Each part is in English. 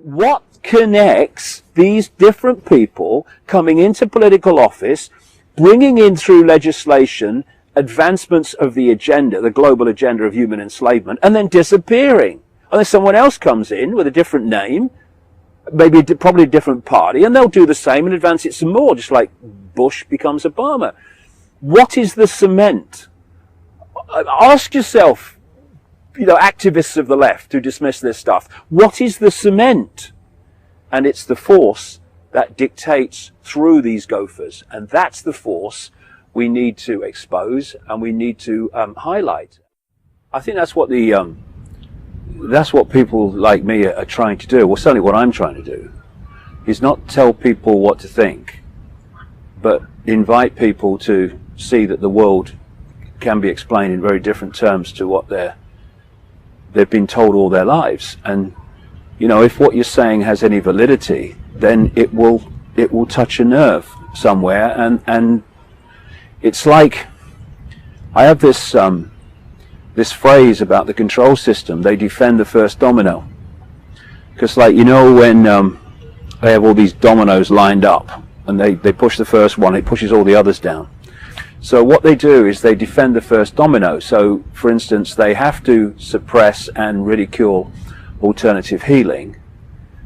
What connects these different people coming into political office, bringing in through legislation advancements of the agenda, the global agenda of human enslavement, and then disappearing? And then someone else comes in with a different name, maybe probably a different party, and they'll do the same and advance it some more, just like Bush becomes Obama. What is the cement? Ask yourself, activists of the left who dismiss this stuff, what is the cement? And it's the force that dictates through these gophers. And that's the force we need to expose and we need to highlight. I think that's what that's what people like me are trying to do. Well, certainly what I'm trying to do is not tell people what to think, but invite people to see that the world can be explained in very different terms to what they've been told all their lives. And if what you're saying has any validity, then it will touch a nerve somewhere. And it's like, I have this this phrase about the control system: they defend the first domino. Because when they have all these dominoes lined up and they push the first one, it pushes all the others down. So what they do is they defend the first domino. So, for instance, they have to suppress and ridicule alternative healing,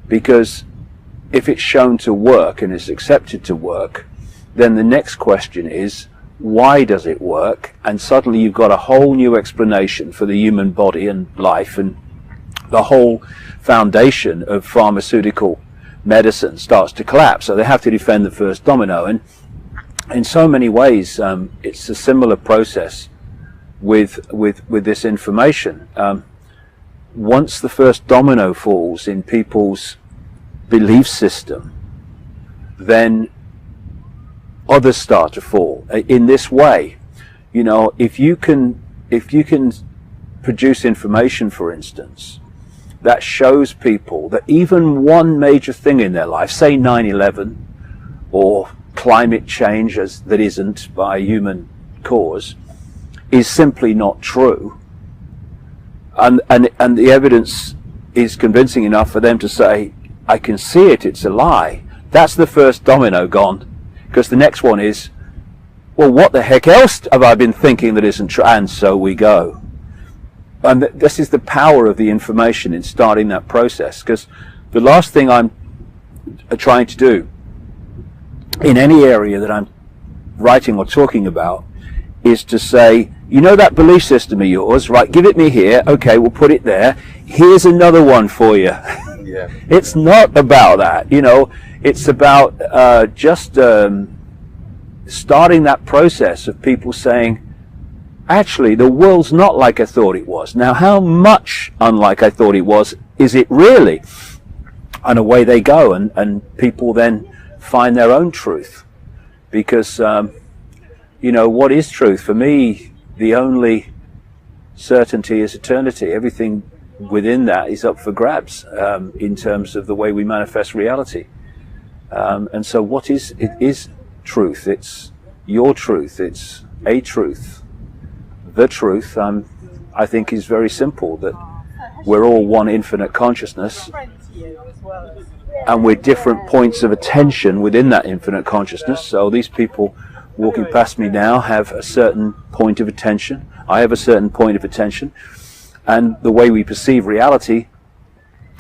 because if it's shown to work and is accepted to work, then the next question is, why does it work? And suddenly you've got a whole new explanation for the human body and life, and the whole foundation of pharmaceutical medicine starts to collapse. So they have to defend the first domino. And in so many ways, it's a similar process with this information. Once the first domino falls in people's belief system, then others start to fall. In this way, if you can produce information, for instance, that shows people that even one major thing in their life, say 9/11 or climate change that isn't by human cause, is simply not true, and the evidence is convincing enough for them to say, I can see it, it's a lie. That's the first domino gone, because the next one is, well, what the heck else have I been thinking that isn't true? And so we go. And this is the power of the information in starting that process, because the last thing I'm trying to do in any area that I'm writing or talking about is to say, that belief system of yours, right, give it me here, okay, we'll put it there, here's another one for you. Yeah. It's not about that, it's about just starting that process of people saying, actually, the world's not like I thought it was. Now, how much unlike I thought it was is it really? And away they go, and people then find their own truth. Because, what is truth? For me, the only certainty is eternity. Everything within that is up for grabs in terms of the way we manifest reality. And so what is truth? It's your truth. It's a truth. The truth, I think, is very simple, that we're all one infinite consciousness, and we're different points of attention within that infinite consciousness. So these people walking past me now have a certain point of attention. I have a certain point of attention. And the way we perceive reality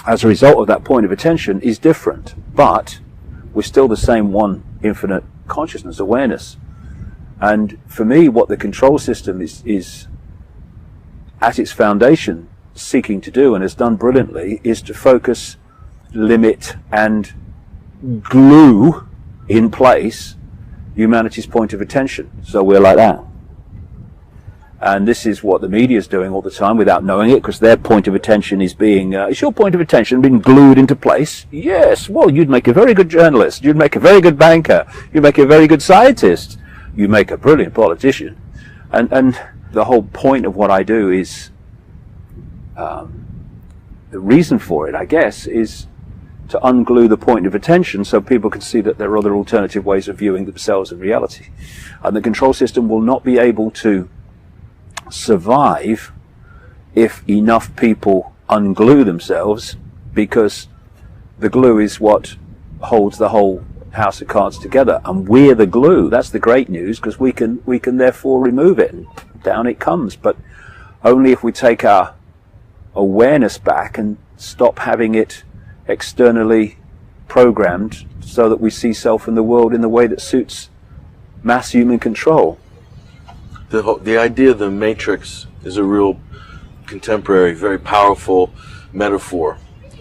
as a result of that point of attention is different. But we're still the same one infinite consciousness, awareness. And for me, what the control system is at its foundation seeking to do, and has done brilliantly, is to focus, limit, and glue in place humanity's point of attention. So we're like that. And this is what the media is doing all the time without knowing it, because their point of attention is being, is your point of attention being glued into place? Yes. Well, you'd make a very good journalist. You'd make a very good banker. You'd make a very good scientist. You make a brilliant politician. And the whole point of what I do is, the reason for it, I guess, is to unglue the point of attention so people can see that there are other alternative ways of viewing themselves in reality. And the control system will not be able to survive if enough people unglue themselves, because the glue is what holds the whole house of cards together, and we're the glue. That's the great news, because we can therefore remove it, and down it comes. But only if we take our awareness back and stop having it externally programmed, so that we see self and the world in the way that suits mass human control. The idea of the matrix is a real contemporary, very powerful metaphor,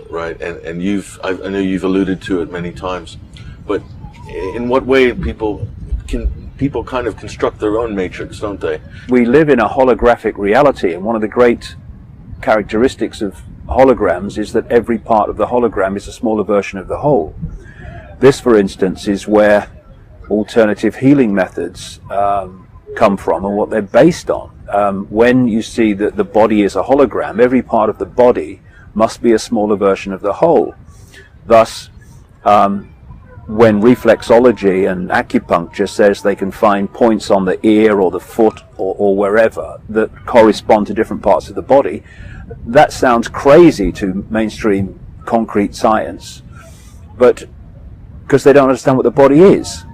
right? And I know you've alluded to it many times, but in what way people kind of construct their own matrix, don't they? We live in a holographic reality, and one of the great characteristics of holograms is that every part of the hologram is a smaller version of the whole. This, for instance, is where alternative healing methods come from and what they're based on. When you see that the body is a hologram, every part of the body must be a smaller version of the whole. Thus, when reflexology and acupuncture says they can find points on the ear or the foot or wherever that correspond to different parts of the body, that sounds crazy to mainstream concrete science, but because they don't understand what the body is.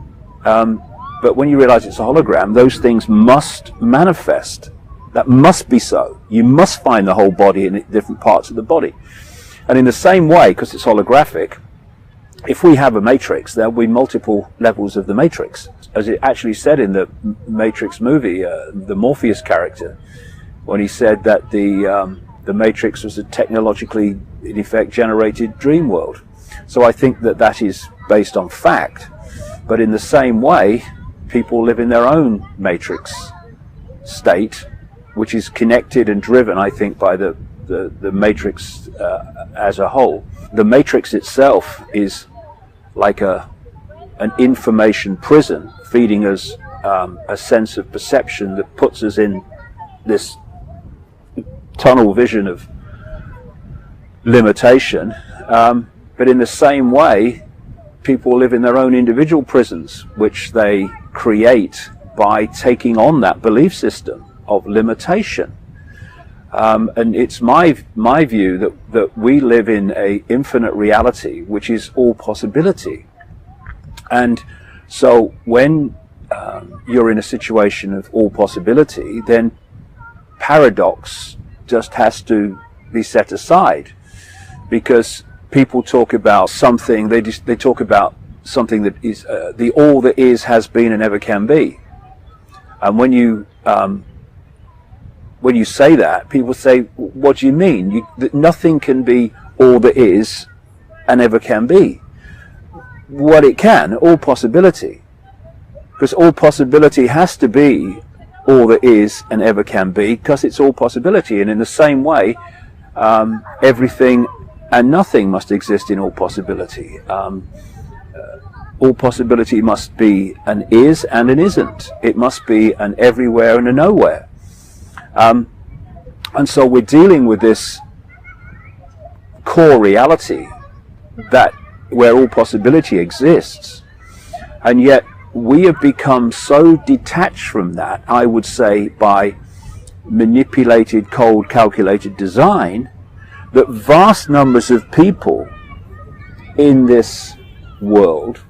But when you realize it's a hologram, those things must manifest. That must be so. You must find the whole body in different parts of the body. And in the same way, because it's holographic, if we have a matrix, there will be multiple levels of the matrix. As it actually said in the Matrix movie, the Morpheus character, when he said that the matrix was a technologically, in effect, generated dream world. So I think that that is based on fact. But in the same way, people live in their own matrix state, which is connected and driven, I think, by the matrix as a whole. The matrix itself is like an information prison, feeding us a sense of perception that puts us in this tunnel vision of limitation. But in the same way, people live in their own individual prisons, which they create by taking on that belief system of limitation. And it's my view that we live in a infinite reality, which is all possibility. And so when you're in a situation of all possibility, then paradox just has to be set aside, because people talk about something, they talk about something that is the all that is, has been, and ever can be. And when you say that, people say, what do you mean? That nothing can be all that is and ever can be. What it can, all possibility. Because all possibility has to be all that is and ever can be, because it's all possibility. And in the same way, everything and nothing must exist in all possibility. All possibility must be an is and an isn't. It must be an everywhere and a nowhere. And so we're dealing with this core reality that where all possibility exists, and yet we have become so detached from that, I would say, by manipulated, cold, calculated design, that vast numbers of people in this world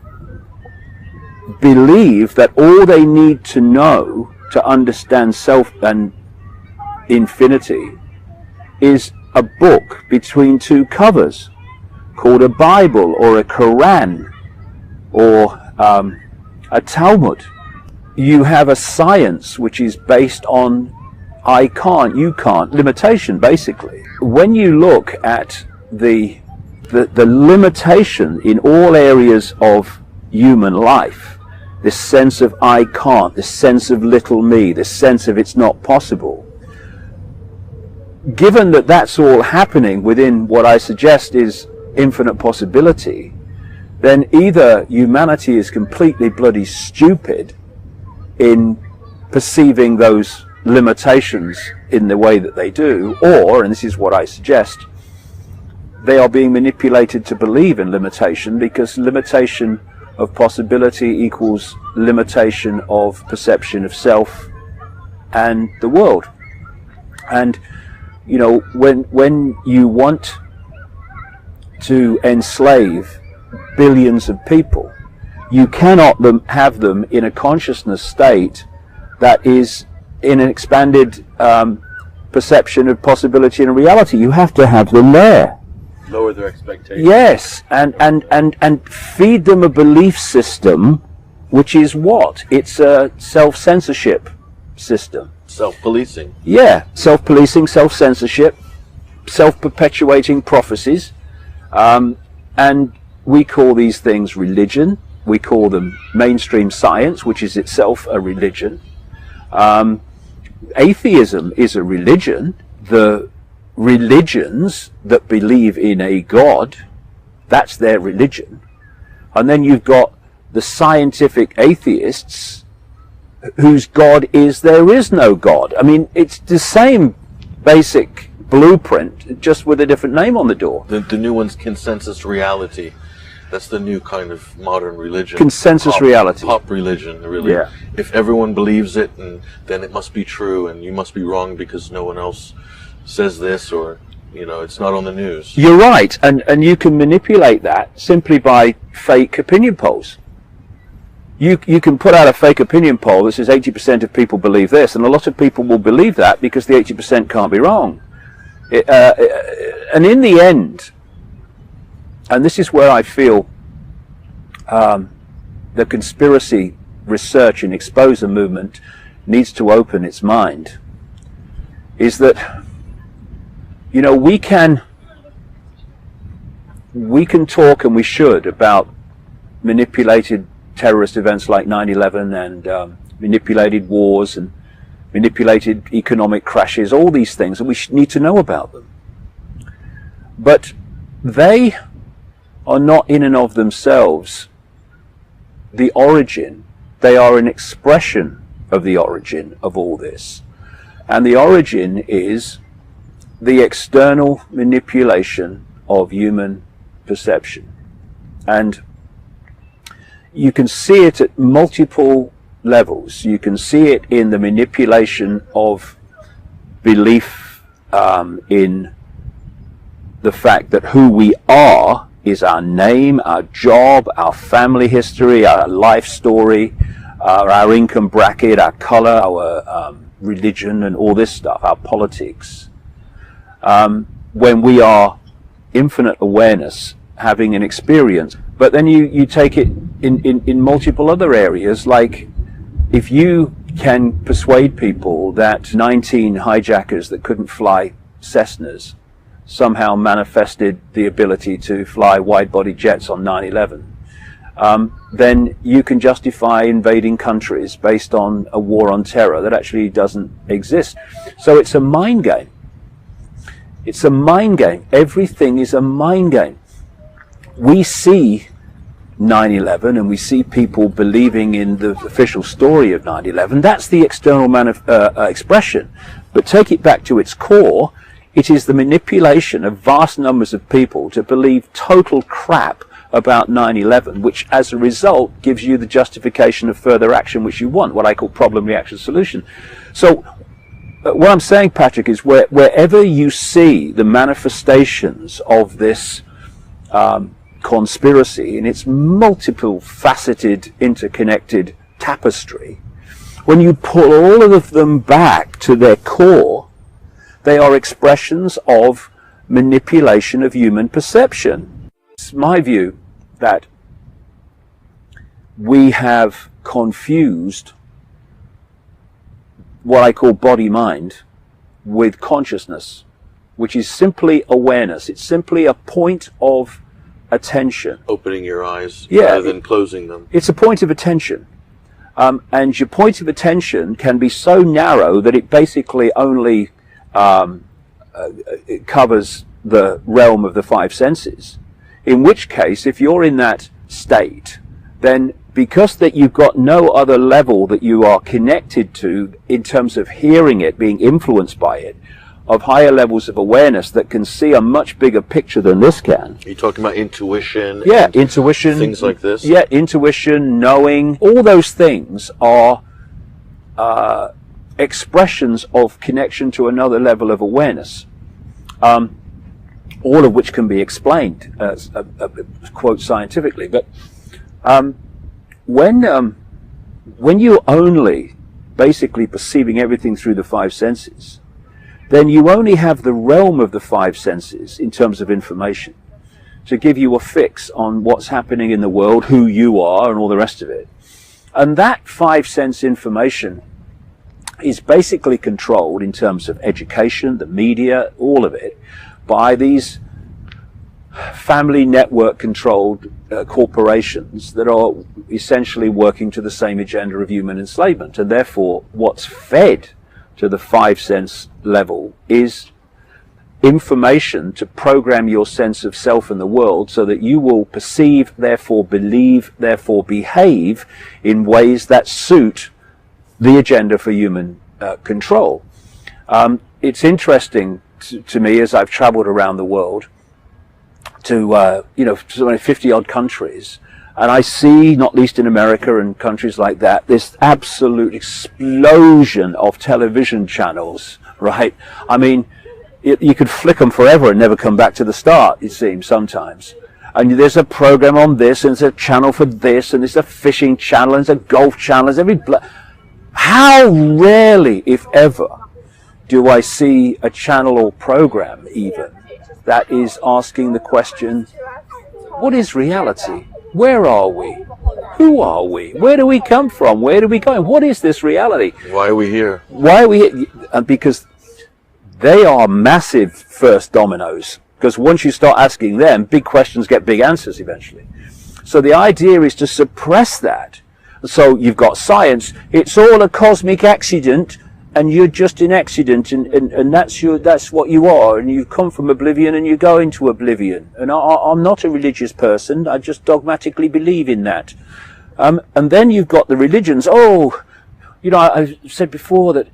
believe that all they need to know to understand self and infinity is a book between two covers called a Bible or a Quran or a Talmud. You have a science which is based on I can't, you can't, limitation, basically. When you look at the limitation in all areas of human life, this sense of I can't, this sense of little me, this sense of it's not possible, given that that's all happening within what I suggest is infinite possibility, then either humanity is completely bloody stupid in perceiving those limitations in the way that they do, or, and this is what I suggest, they are being manipulated to believe in limitation, because limitation of possibility equals limitation of perception of self and the world. And you know, when you want to enslave billions of people. You cannot have them in a consciousness state that is in an expanded perception of possibility and reality. You have to have them there. Lower their expectations. Yes, and feed them a belief system, which is what? It's a self-censorship system. Self-policing. Yeah, self-policing, self-censorship, self-perpetuating prophecies, and we call these things religion. We call them mainstream science, which is itself a religion. Atheism is a religion. The religions that believe in a God, that's their religion. And then you've got the scientific atheists whose God is there is no God. I mean, it's the same basic blueprint, just with a different name on the door. The new one's consensus reality. That's the new kind of modern religion. Consensus reality. Pop religion, really. Yeah. If everyone believes it, and then it must be true, and you must be wrong because no one else says this, or, it's not on the news. You're right, and you can manipulate that simply by fake opinion polls. You can put out a fake opinion poll that says 80% of people believe this, and a lot of people will believe that because the 80% can't be wrong. And in the end, and this is where I feel the conspiracy research and exposure movement needs to open its mind, is that, we can talk, and we should, about manipulated terrorist events like 9/11 and manipulated wars and manipulated economic crashes, all these things, and we need to know about them. But they are not in and of themselves the origin. They are an expression of the origin of all this. And the origin is the external manipulation of human perception. And you can see it at multiple levels. You can see it in the manipulation of belief in the fact that who we are is our name, our job, our family history, our life story, our income bracket, our color, our religion, and all this stuff, our politics. When we are infinite awareness, having an experience. But then you take it in multiple other areas, like if you can persuade people that 19 hijackers that couldn't fly Cessnas somehow manifested the ability to fly wide-body jets on 9/11, then you can justify invading countries based on a war on terror that actually doesn't exist. So it's a mind game. It's a mind game. Everything is a mind game. We see 9/11 and we see people believing in the official story of 9/11. That's the external expression. But take it back to its core. It is the manipulation of vast numbers of people to believe total crap about 9/11, which as a result gives you the justification of further action which you want, what I call problem, reaction, solution. So what I'm saying, Patrick, is wherever you see the manifestations of this conspiracy in its multiple faceted, interconnected tapestry, when you pull all of them back to their core, they are expressions of manipulation of human perception. It's my view that we have confused what I call body-mind with consciousness, which is simply awareness. It's simply a point of attention. Opening your eyes, yeah, rather than closing them. It's a point of attention. And your point of attention can be so narrow that it basically only it covers the realm of the five senses. In which case, if you're in that state, then because that you've got no other level that you are connected to in terms of hearing it, being influenced by it, of higher levels of awareness that can see a much bigger picture than this can. Are you talking about intuition? Yeah, intuition. Things like this? Yeah, intuition, knowing. All those things are expressions of connection to another level of awareness. all of which can be explained, quote, scientifically. But when you're only basically perceiving everything through the five senses, then you only have the realm of the five senses in terms of information to give you a fix on what's happening in the world, who you are, and all the rest of it. And that five sense information is basically controlled in terms of education, the media, all of it, by these family network controlled corporations that are essentially working to the same agenda of human enslavement. And therefore what's fed to the five sense level is information to program your sense of self and the world so that you will perceive, therefore believe, therefore behave in ways that suit the agenda for human control. It's interesting to me, as I've traveled around the world to, so many 50 odd countries, and I see, not least in America and countries like that, this absolute explosion of television channels, right? I mean, you could flick them forever and never come back to the start, it seems, sometimes. And there's a program on this, and there's a channel for this, and there's a fishing channel, and there's a golf channel, how rarely, if ever, do I see a channel or program, even, that is asking the question, what is reality? Where are we? Who are we? Where do we come from? Where do we go? What is this reality? Why are we here? Why are we here? And because they are massive first dominoes. Because once you start asking them, big questions get big answers eventually. So the idea is to suppress that. So you've got science, it's all a cosmic accident, and you're just an accident, and that's what you are, and you've come from oblivion and you go into oblivion. And I'm not a religious person, I just dogmatically believe in that. And then you've got the religions. I said before that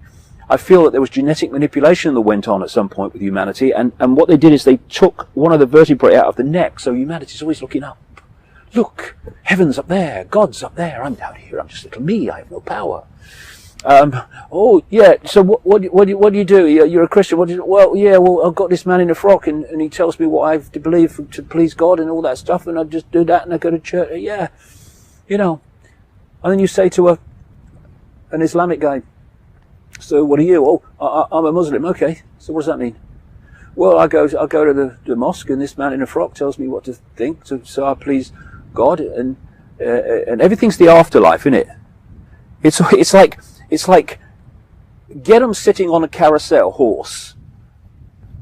I feel that there was genetic manipulation that went on at some point with humanity, and what they did is they took one of the vertebrae out of the neck, so humanity's always looking up. Look, heaven's up there, God's up there, I'm down here, I'm just little me, I have no power. So what do you do? You're a Christian, what do you do? Well, I've got this man in a frock, and he tells me what I have to believe to please God and all that stuff, and I just do that, and I go to church, and then you say to an Islamic guy, so what are you? I'm a Muslim. Okay, so what does that mean? Well, I go to the mosque, and this man in a frock tells me what to think, so I please God, and everything's the afterlife, isn't it? It's like get them sitting on a carousel horse,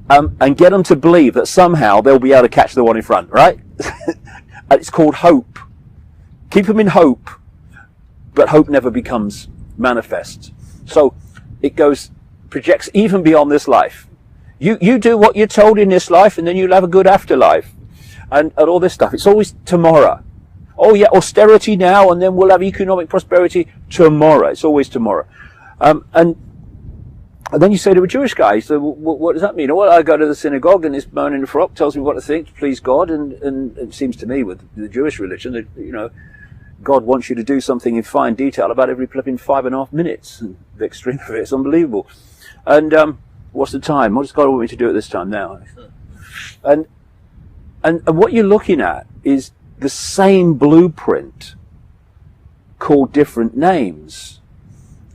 and get them to believe that somehow they'll be able to catch the one in front, right? It's called hope. Keep them in hope, but hope never becomes manifest. So it projects even beyond this life. You do what you're told in this life, and then you'll have a good afterlife, and all this stuff. It's always tomorrow. Oh yeah, austerity now, and then we'll have economic prosperity tomorrow. It's always tomorrow. And then you say to a Jewish guy, so what does that mean? Well, I go to the synagogue, and this man in the frock tells me what to think, to please God, and it seems to me with the Jewish religion that, God wants you to do something in fine detail about every flipping 5.5 minutes. And the extreme of it is unbelievable. And what's the time? What does God want me to do at this time now? And what you're looking at is the same blueprint called different names.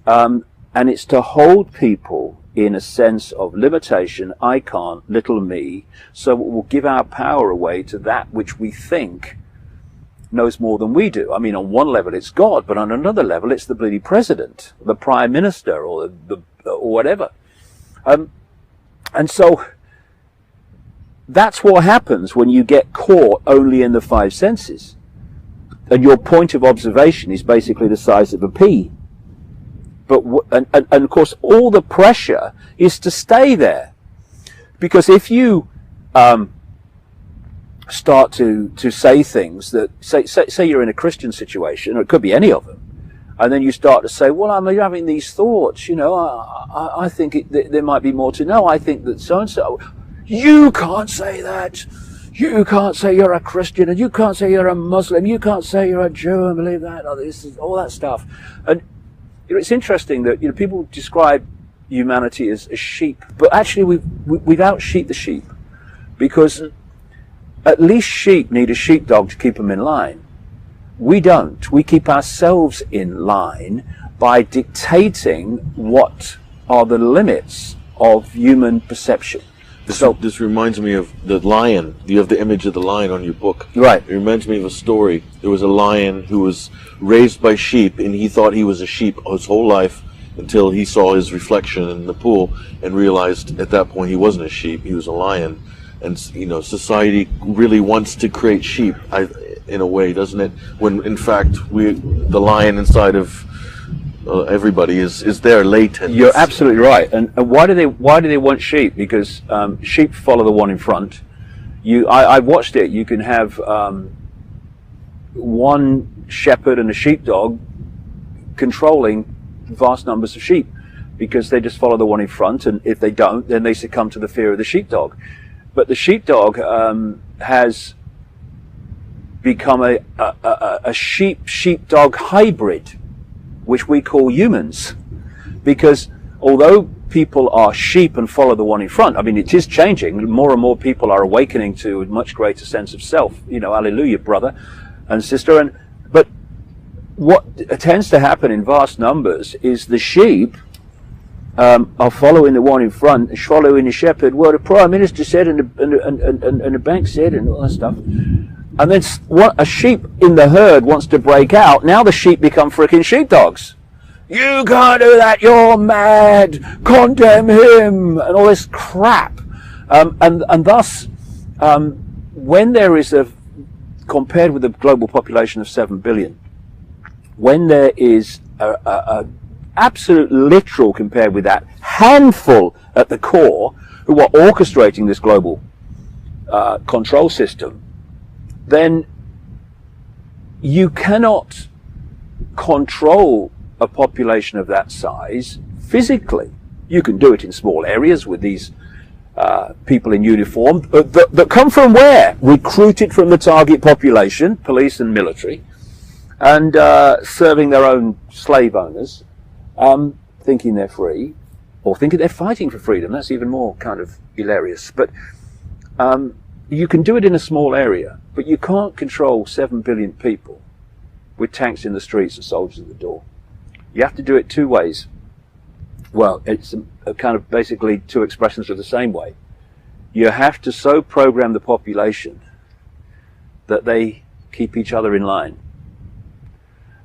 And it's to hold people in a sense of limitation, I can't, little me, so it will give our power away to that which we think knows more than we do. I mean, on one level it's God, but on another level it's the bloody president, the prime minister, or or whatever. And so that's what happens when you get caught only in the five senses, and your point of observation is basically the size of a pea. But and of course all the pressure is to stay there, because if you start to say things that say you're in a Christian situation, or it could be any of them, and then you start to say, well, I'm having these thoughts, I think there might be more to know, I think that so and so. You can't say that. You can't say you're a Christian, and you can't say you're a Muslim, you can't say you're a Jew and believe that, or this is all that stuff. And it's interesting that people describe humanity as sheep, but actually we've out-sheep the sheep. because at least sheep need a sheepdog to keep them in line. We don't. We keep ourselves in line by dictating what are the limits of human perception. This reminds me of the lion. You have the image of the lion on your book. Right. It reminds me of a story. There was a lion who was raised by sheep, and he thought he was a sheep his whole life until he saw his reflection in the pool and realized at that point he wasn't a sheep, he was a lion. And, society really wants to create sheep, in a way, doesn't it? When, in fact, the lion inside of everybody is there latent. You're absolutely right. And why do they want sheep? Because sheep follow the one in front. I watched it. You can have one shepherd and a sheepdog controlling vast numbers of sheep, because they just follow the one in front, and if they don't, then they succumb to the fear of the sheepdog. But the sheepdog has become a sheep-sheepdog hybrid, which we call humans, because although people are sheep and follow the one in front, I mean, it is changing. More and more people are awakening to a much greater sense of self. Hallelujah, brother and sister. But what tends to happen in vast numbers is the sheep are following the one in front, following the shepherd. Well, the Prime Minister said, and the bank said, and all that stuff. And then a sheep in the herd wants to break out. Now the sheep become frickin' sheepdogs. You can't do that, you're mad, condemn him, and all this crap. And thus, when there is compared with the global population of 7 billion, when there is a absolute literal, compared with that, handful at the core who are orchestrating this global control system, then you cannot control a population of that size physically. You can do it in small areas with these people in uniform that come from where? Recruited from the target population, police and military, and serving their own slave owners, thinking they're free, or thinking they're fighting for freedom. That's even more kind of hilarious. But you can do it in a small area, but you can't control 7 billion people with tanks in the streets and soldiers at the door. You have to do it two ways. Well, it's a kind of basically two expressions of the same way. You have to so program the population that they keep each other in line.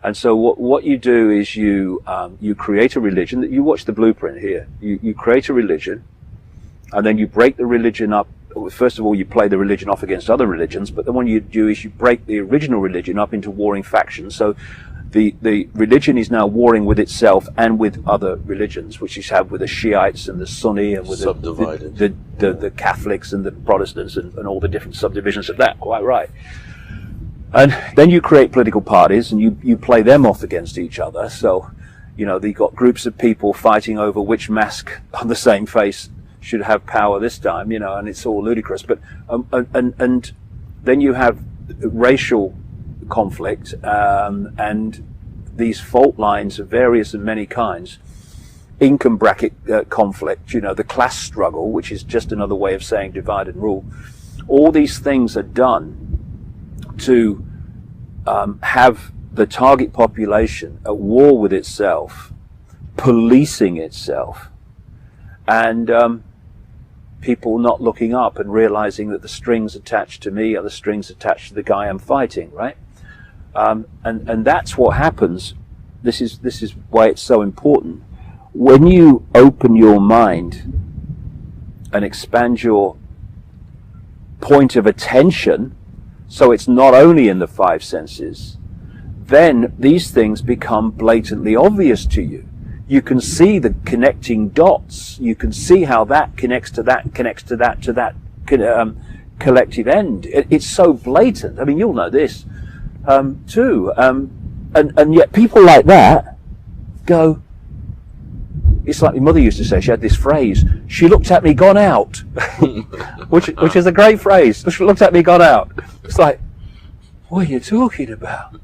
And so what you do is you create a religion. You watch the blueprint here. You create a religion, and then you break the religion up. First of all, you play the religion off against other religions, but then what you do is you break the original religion up into warring factions. So the religion is now warring with itself and with other religions, which you have with the Shiites and the Sunni and with the Catholics and the Protestants and all the different subdivisions of that. Quite right. And then you create political parties and you play them off against each other. So, you've got groups of people fighting over which mask on the same face should have power this time, and it's all ludicrous. But and then you have racial conflict and these fault lines of various and many kinds, income bracket conflict, the class struggle, which is just another way of saying divide and rule. All these things are done to have the target population at war with itself, policing itself, and people not looking up and realizing that the strings attached to me are the strings attached to the guy I'm fighting, right? And that's what happens. This is why it's so important. When you open your mind and expand your point of attention, so it's not only in the five senses, then these things become blatantly obvious to you. You can see the connecting dots. You can see how that connects to that, to that collective end. It's so blatant. I mean, you'll know this too. And yet people like that go, it's like my mother used to say, she had this phrase, she looked at me, gone out, which is a great phrase. She looked at me, gone out. It's like, what are you talking about?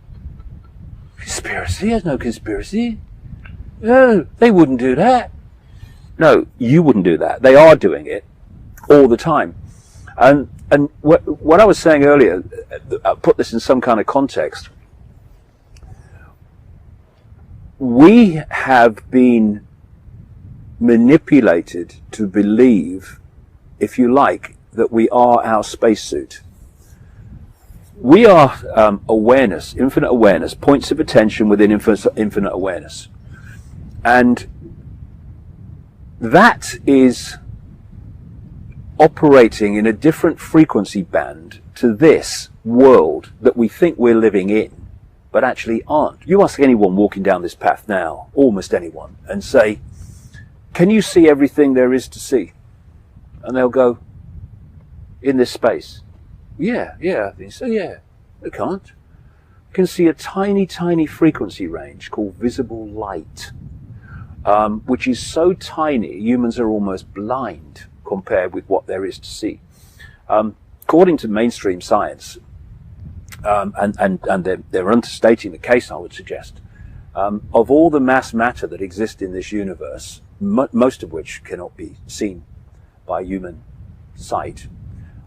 Conspiracy? There's no conspiracy. No, they wouldn't do that. No, you wouldn't do that. They are doing it all the time. And what I was saying earlier, I'll put this in some kind of context. We have been manipulated to believe, if you like, that we are our spacesuit. We are awareness, infinite awareness, points of attention within infinite awareness. And that is operating in a different frequency band to this world that we think we're living in, but actually aren't. You ask anyone walking down this path now, almost anyone, and say, can you see everything there is to see? And they'll go, in this space. Yeah, I think so, yeah. They can't. You can see a tiny, tiny frequency range called visible light, which is so tiny, humans are almost blind compared with what there is to see. According to mainstream science, and they're understating the case, I would suggest, of all the mass matter that exists in this universe, most of which cannot be seen by human sight,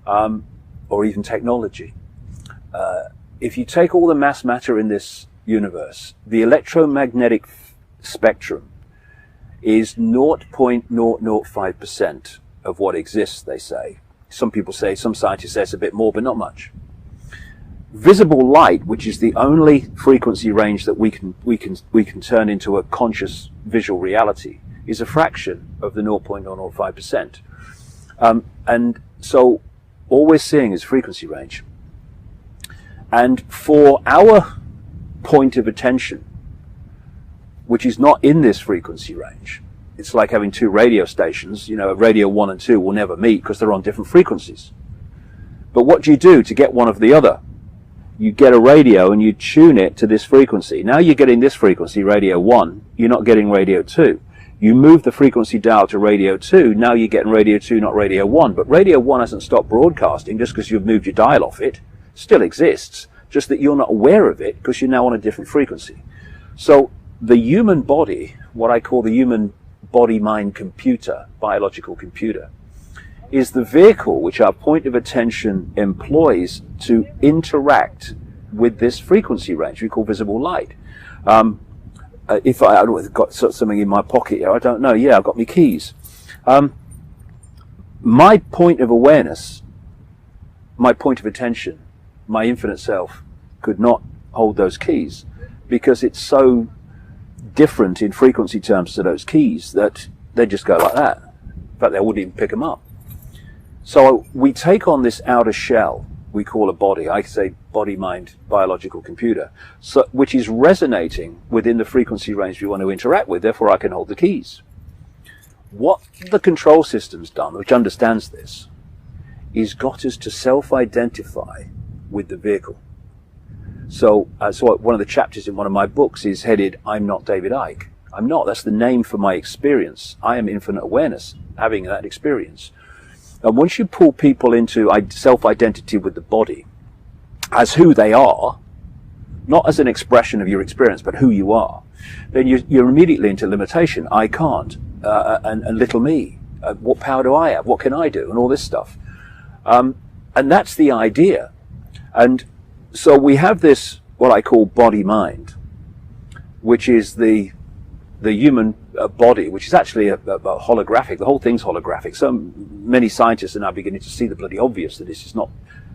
or even technology. If you take all the mass matter in this universe, the electromagnetic spectrum is 0.005% of what exists, they say. Some people say, some scientists say it's a bit more, but not much. Visible light, which is the only frequency range that we can turn into a conscious visual reality, is a fraction of the 0.005%. And so all we're seeing is frequency range. And for our point of attention, which is not in this frequency range, it's like having two radio stations. You know, radio 1 and 2 will never meet because they're on different frequencies. But what do you do to get one of the other? You get a radio and you tune it to this frequency. Now you're getting this frequency, radio 1. You're not getting radio 2. You move the frequency dial to radio 2. Now you're getting radio 2, not radio 1. But radio 1 hasn't stopped broadcasting just because you've moved your dial off it. It still exists, just that you're not aware of it because you're now on a different frequency. So the human body, what I call the human body-mind computer, biological computer, is the vehicle which our point of attention employs to interact with this frequency range we call visible light. If I've got something in my pocket here, I don't know. Yeah, I've got my keys. My point of awareness, my point of attention, my infinite self could not hold those keys because it's so different in frequency terms to those keys that they just go like that. In fact, they wouldn't even pick them up. So we take on this outer shell we call a body. I say body, mind, biological computer, so, which is resonating within the frequency range we want to interact with. Therefore, I can hold the keys. What the control system's done, which understands this, is got us to self-identify with the vehicle. So one of the chapters in one of my books is headed, I'm not David Icke. I'm not. That's the name for my experience. I am infinite awareness, having that experience. And once you pull people into self-identity with the body as who they are, not as an expression of your experience, but who you are, then you're immediately into limitation. I can't, and little me. What power do I have? What can I do? And all this stuff. And that's the idea. And so we have this, what I call body-mind, which is the human body, which is actually a holographic. The whole thing's holographic. So many scientists are now beginning to see the bloody obvious that this is not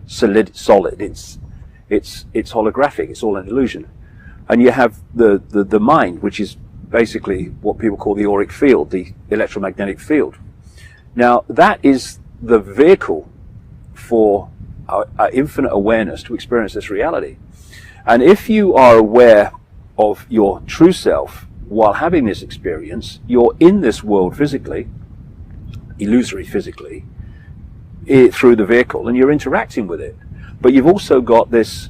solid. It's holographic. It's all an illusion. And you have the mind, which is basically what people call the auric field, the electromagnetic field. Now that is the vehicle for our infinite awareness to experience this reality. And if you are aware of your true self while having this experience, you're in this world physically, illusory physically, through the vehicle, and you're interacting with it. But you've also got this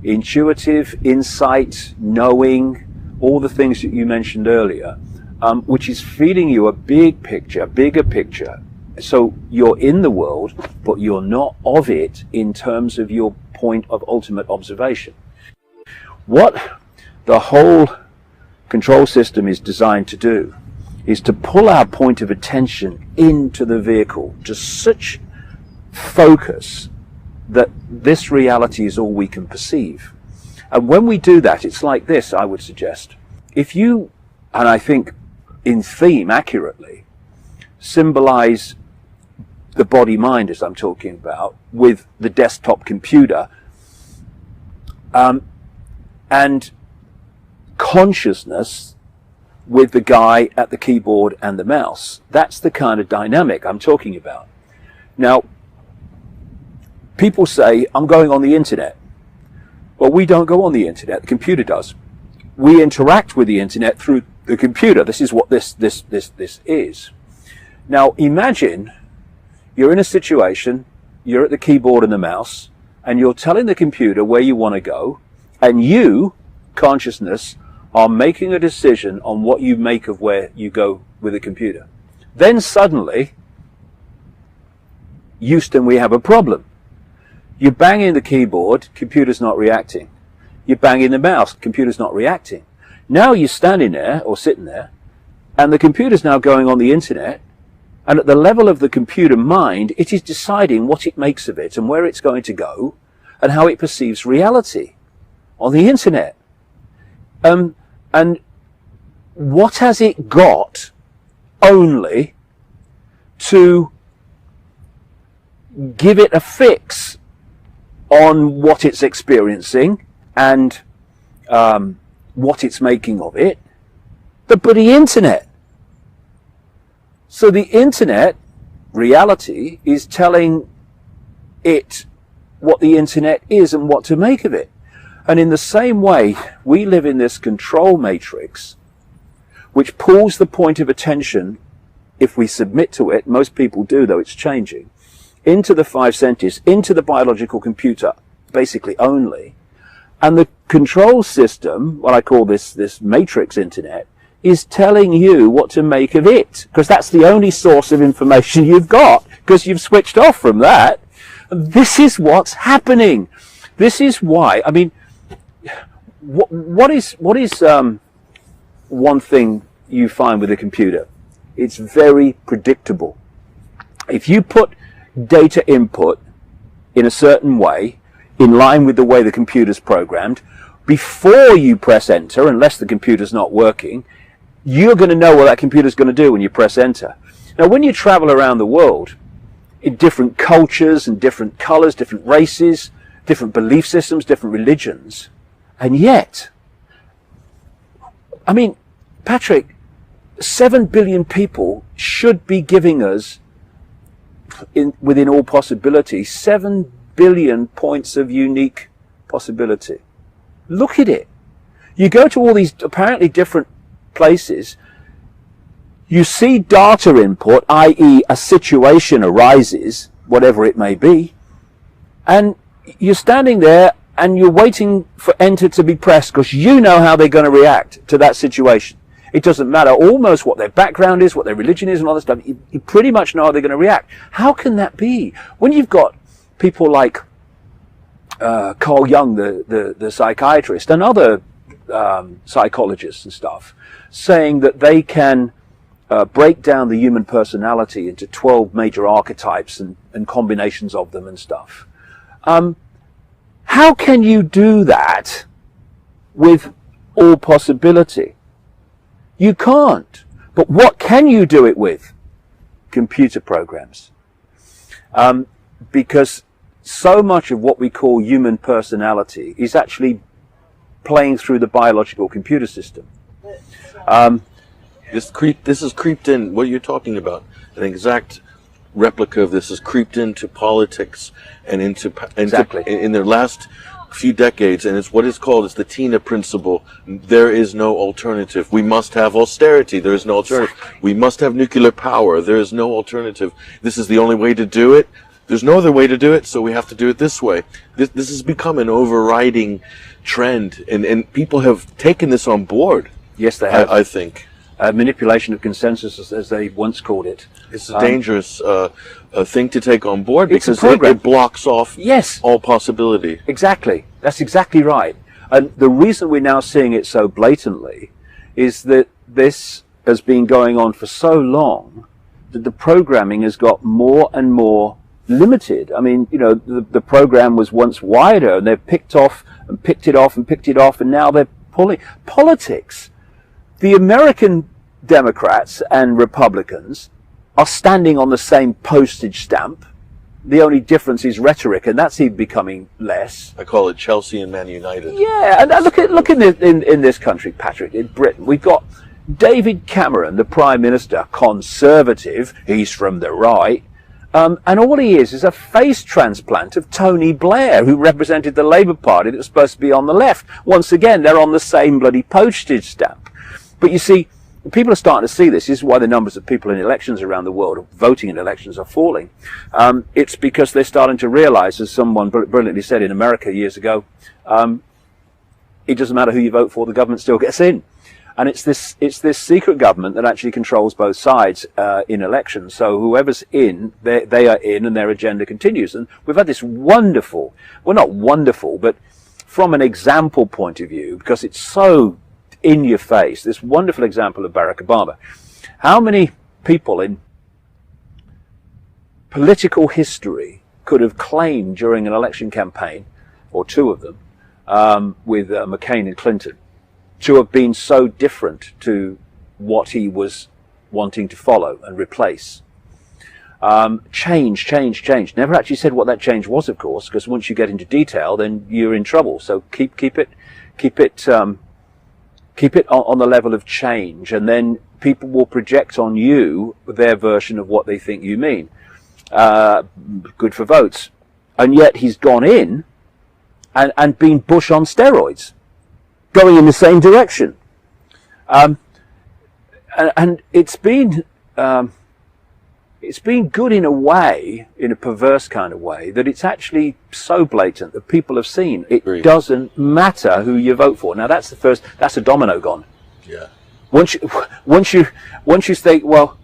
intuitive insight, knowing, all the things that you mentioned earlier, which is feeding you a bigger picture. So you're in the world, but you're not of it in terms of your point of ultimate observation. What the whole control system is designed to do is to pull our point of attention into the vehicle to such focus that this reality is all we can perceive. And when we do that, it's like this, I would suggest. If you, and I think in theme accurately, symbolize the body-mind, as I'm talking about, with the desktop computer, and consciousness with the guy at the keyboard and the mouse. That's the kind of dynamic I'm talking about. Now, people say, I'm going on the internet. Well, we don't go on the internet, the computer does. We interact with the internet through the computer. This is what this is. Now, imagine you're in a situation, you're at the keyboard and the mouse, and you're telling the computer where you want to go, and you, consciousness, are making a decision on what you make of where you go with the computer. Then suddenly, Houston, we have a problem. You bang in the keyboard, computer's not reacting. You bang in the mouse, computer's not reacting. Now you're standing there, or sitting there, and the computer's now going on the internet, and at the level of the computer mind, it is deciding what it makes of it, and where it's going to go, and how it perceives reality on the internet. And what has it got only to give it a fix on what it's experiencing and what it's making of it? The bloody internet. So the internet, reality, is telling it what the internet is and what to make of it. And in the same way, we live in this control matrix, which pulls the point of attention, if we submit to it, most people do, though it's changing, into the five senses, into the biological computer, basically only. And the control system, what I call this matrix internet, is telling you what to make of it, because that's the only source of information you've got, because you've switched off from that. And this is what's happening. This is why, I mean, what is one thing you find with a computer? It's very predictable. If you put data input in a certain way, in line with the way the computer's programmed, before you press enter, unless the computer's not working, you're going to know what that computer's going to do when you press enter. Now, when you travel around the world, in different cultures and different colors, different races, different belief systems, different religions, and yet, I mean, Patrick, 7 billion people should be giving us, within all possibility, 7 billion points of unique possibility. Look at it. You go to all these apparently different places, you see data input, i.e. a situation arises, whatever it may be, and you're standing there and you're waiting for enter to be pressed because you know how they're going to react to that situation. It doesn't matter almost what their background is, what their religion is and all that stuff. You pretty much know how they're going to react. How can that be? When you've got people like Carl Jung, the psychiatrist, and other psychologists and stuff, saying that they can break down the human personality into 12 major archetypes and combinations of them and stuff. How can you do that with all possibility? You can't. But what can you do it with? Computer programs. Because so much of what we call human personality is actually playing through the biological computer system. This has creeped in, what you're talking about, an exact replica of this has creeped into politics and into Exactly. in their last few decades, and it's what is called, it's the Tina principle. There is no alternative. We must have austerity. There is no alternative. We must have nuclear power. There is no alternative. This is the only way to do it. There's no other way to do it, so we have to do it this way. This has become an overriding trend, and people have taken this on board. Yes, they have. I think. Manipulation of consensus, as they once called it. It's a dangerous thing to take on board because program. it blocks off Yes. all possibility. Exactly. That's exactly right. And the reason we're now seeing it so blatantly is that this has been going on for so long that the programming has got more and more limited. I mean, you know, the program was once wider, and they've picked it off, and now they're pulling politics. The American Democrats and Republicans are standing on the same postage stamp. The only difference is rhetoric, and that's even becoming less. I call it Chelsea and Man United. Yeah, and look in this country, Patrick, in Britain, we've got David Cameron, the Prime Minister, conservative. He's from the right. And all he is a face transplant of Tony Blair, who represented the Labour Party that was supposed to be on the left. Once again, they're on the same bloody postage stamp. But you see, people are starting to see this. This is why the numbers of people in elections around the world, voting in elections, are falling. It's because they're starting to realise, as someone brilliantly said in America years ago, it doesn't matter who you vote for, the government still gets in. And it's this secret government that actually controls both sides in elections. So whoever's in, they are in, and their agenda continues. And we've had this wonderful, well, not wonderful, but from an example point of view, because it's so in your face, this wonderful example of Barack Obama. How many people in political history could have claimed during an election campaign, or two of them, with McCain and Clinton, to have been so different to what he was wanting to follow and replace? Change. Never actually said what that change was, of course, because once you get into detail, then you're in trouble. So keep it on the level of change, and then people will project on you their version of what they think you mean. Good for votes. And yet he's gone in and been Bush on steroids, going in the same direction. And it's been good in a way, in a perverse kind of way, that it's actually so blatant that people have seen it doesn't matter who you vote for. Now that's a domino gone. Yeah. Once you think, well,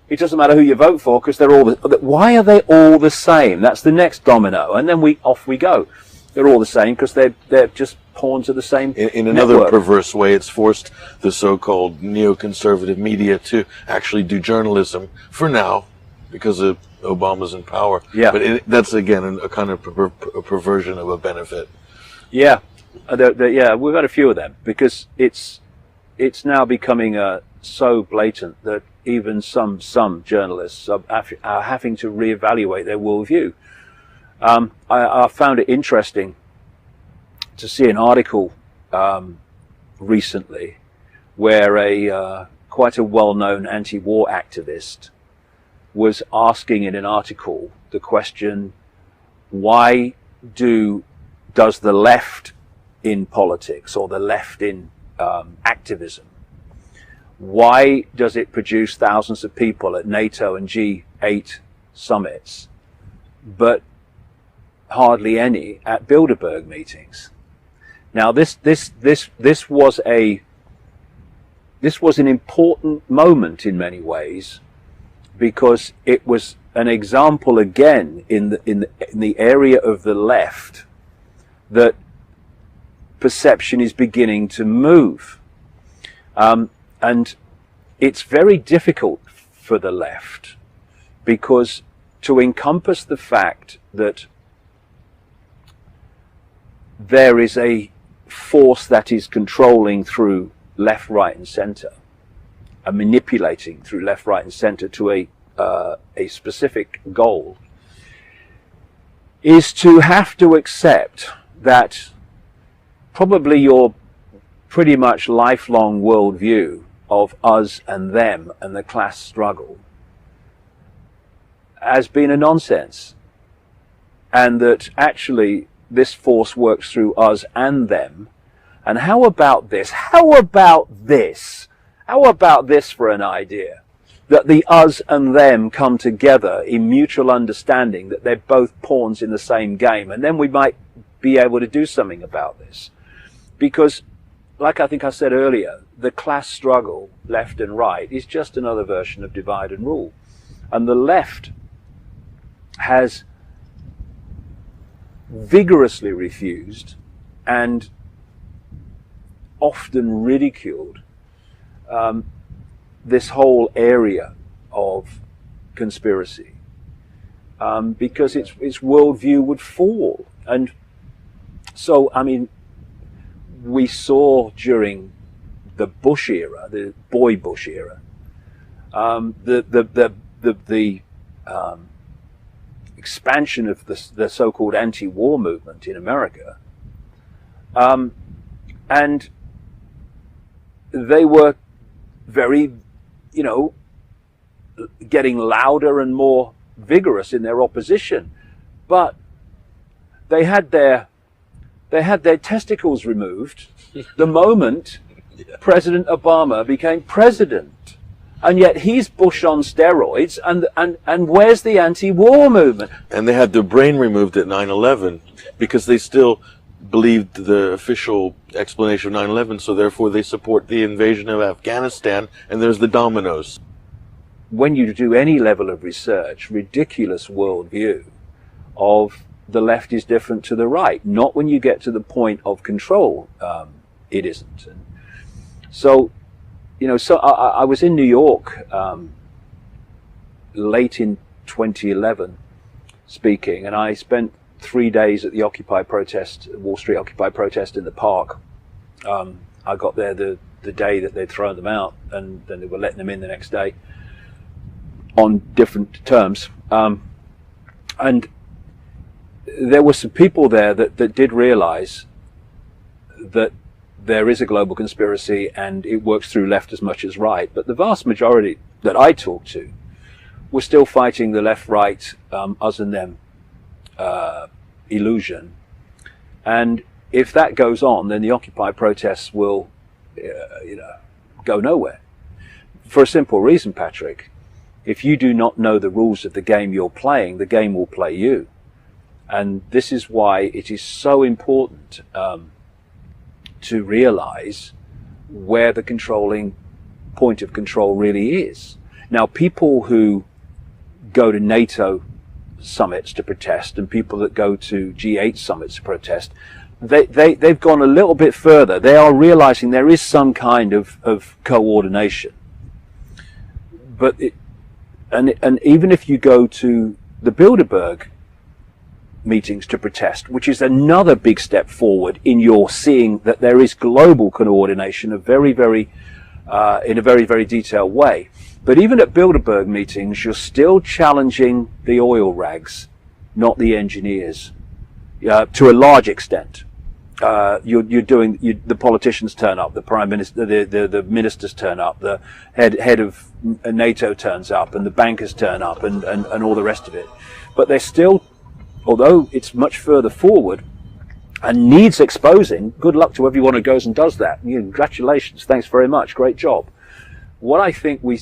it doesn't matter who you vote for because they're all why are they all the same? That's the next domino, and then off we go. They're all the same because they're just pawns of the same in another network. Perverse way, it's forced the so-called neoconservative media to actually do journalism for now, because of Obama's in power. Yeah. But that's, again, a kind of a perversion of a benefit. Yeah. Yeah, we've had a few of them, because it's now becoming so blatant that even some journalists are having to reevaluate their worldview. I found it interesting to see an article recently where quite a well-known anti-war activist was asking in an article the question, why does the left in politics, or the left in activism, why does it produce thousands of people at NATO and G8 summits, but hardly any at Bilderberg meetings? Now this was an important moment in many ways, because it was an example again in the area of the left that perception is beginning to move, and it's very difficult for the left, because to encompass the fact that there is a force that is controlling through left, right and centre, and manipulating through left, right and centre to a specific goal, is to have to accept that probably your pretty much lifelong worldview of us and them and the class struggle has been a nonsense, and that actually this force works through us and them. And how about this? How about this for an idea? That the us and them come together in mutual understanding that they're both pawns in the same game, and then we might be able to do something about this. Because, like I think I said earlier, the class struggle, left and right, is just another version of divide and rule. And the left has vigorously refused and often ridiculed this whole area of conspiracy. because its worldview would fall. And so, I mean, we saw during the Bush era, the boy Bush era, the expansion of the so-called anti-war movement in America, and they were very, getting louder and more vigorous in their opposition, but they had their testicles removed the moment President Obama became president. And yet he's Bush on steroids, and where's the anti-war movement? And they had their brain removed at 9/11 because they still believed the official explanation of 9/11, so therefore they support the invasion of Afghanistan, and there's the dominoes. When you do any level of research, ridiculous worldview of the left is different to the right. Not when you get to the point of control, it isn't. And so, so I was in New York late in 2011 speaking, and I spent 3 days at the Occupy protest, Wall Street Occupy protest in the park. I got there the day that they'd thrown them out, and then they were letting them in the next day on different terms. And there were some people there that did realize that there is a global conspiracy and it works through left as much as right. But the vast majority that I talked to were still fighting the left-right, us and them illusion. And if that goes on, then the Occupy protests will, go nowhere. For a simple reason, Patrick. If you do not know the rules of the game you're playing, the game will play you. And this is why it is so important to realize where the controlling point of control really is. Now, people who go to NATO summits to protest and people that go to G8 summits to protest, they've gone a little bit further. They are realizing there is some kind of coordination. But and even if you go to the Bilderberg meetings to protest, which is another big step forward in your seeing that there is global coordination of in a very, very detailed way. But even at Bilderberg meetings, you're still challenging the oil rags, not the engineers, to a large extent. The politicians turn up, the prime minister, the ministers turn up, the head of NATO turns up, and the bankers turn up, and all the rest of it. But they're still, although it's much further forward and needs exposing, good luck to everyone who goes and does that. Congratulations, thanks very much, great job. What I think we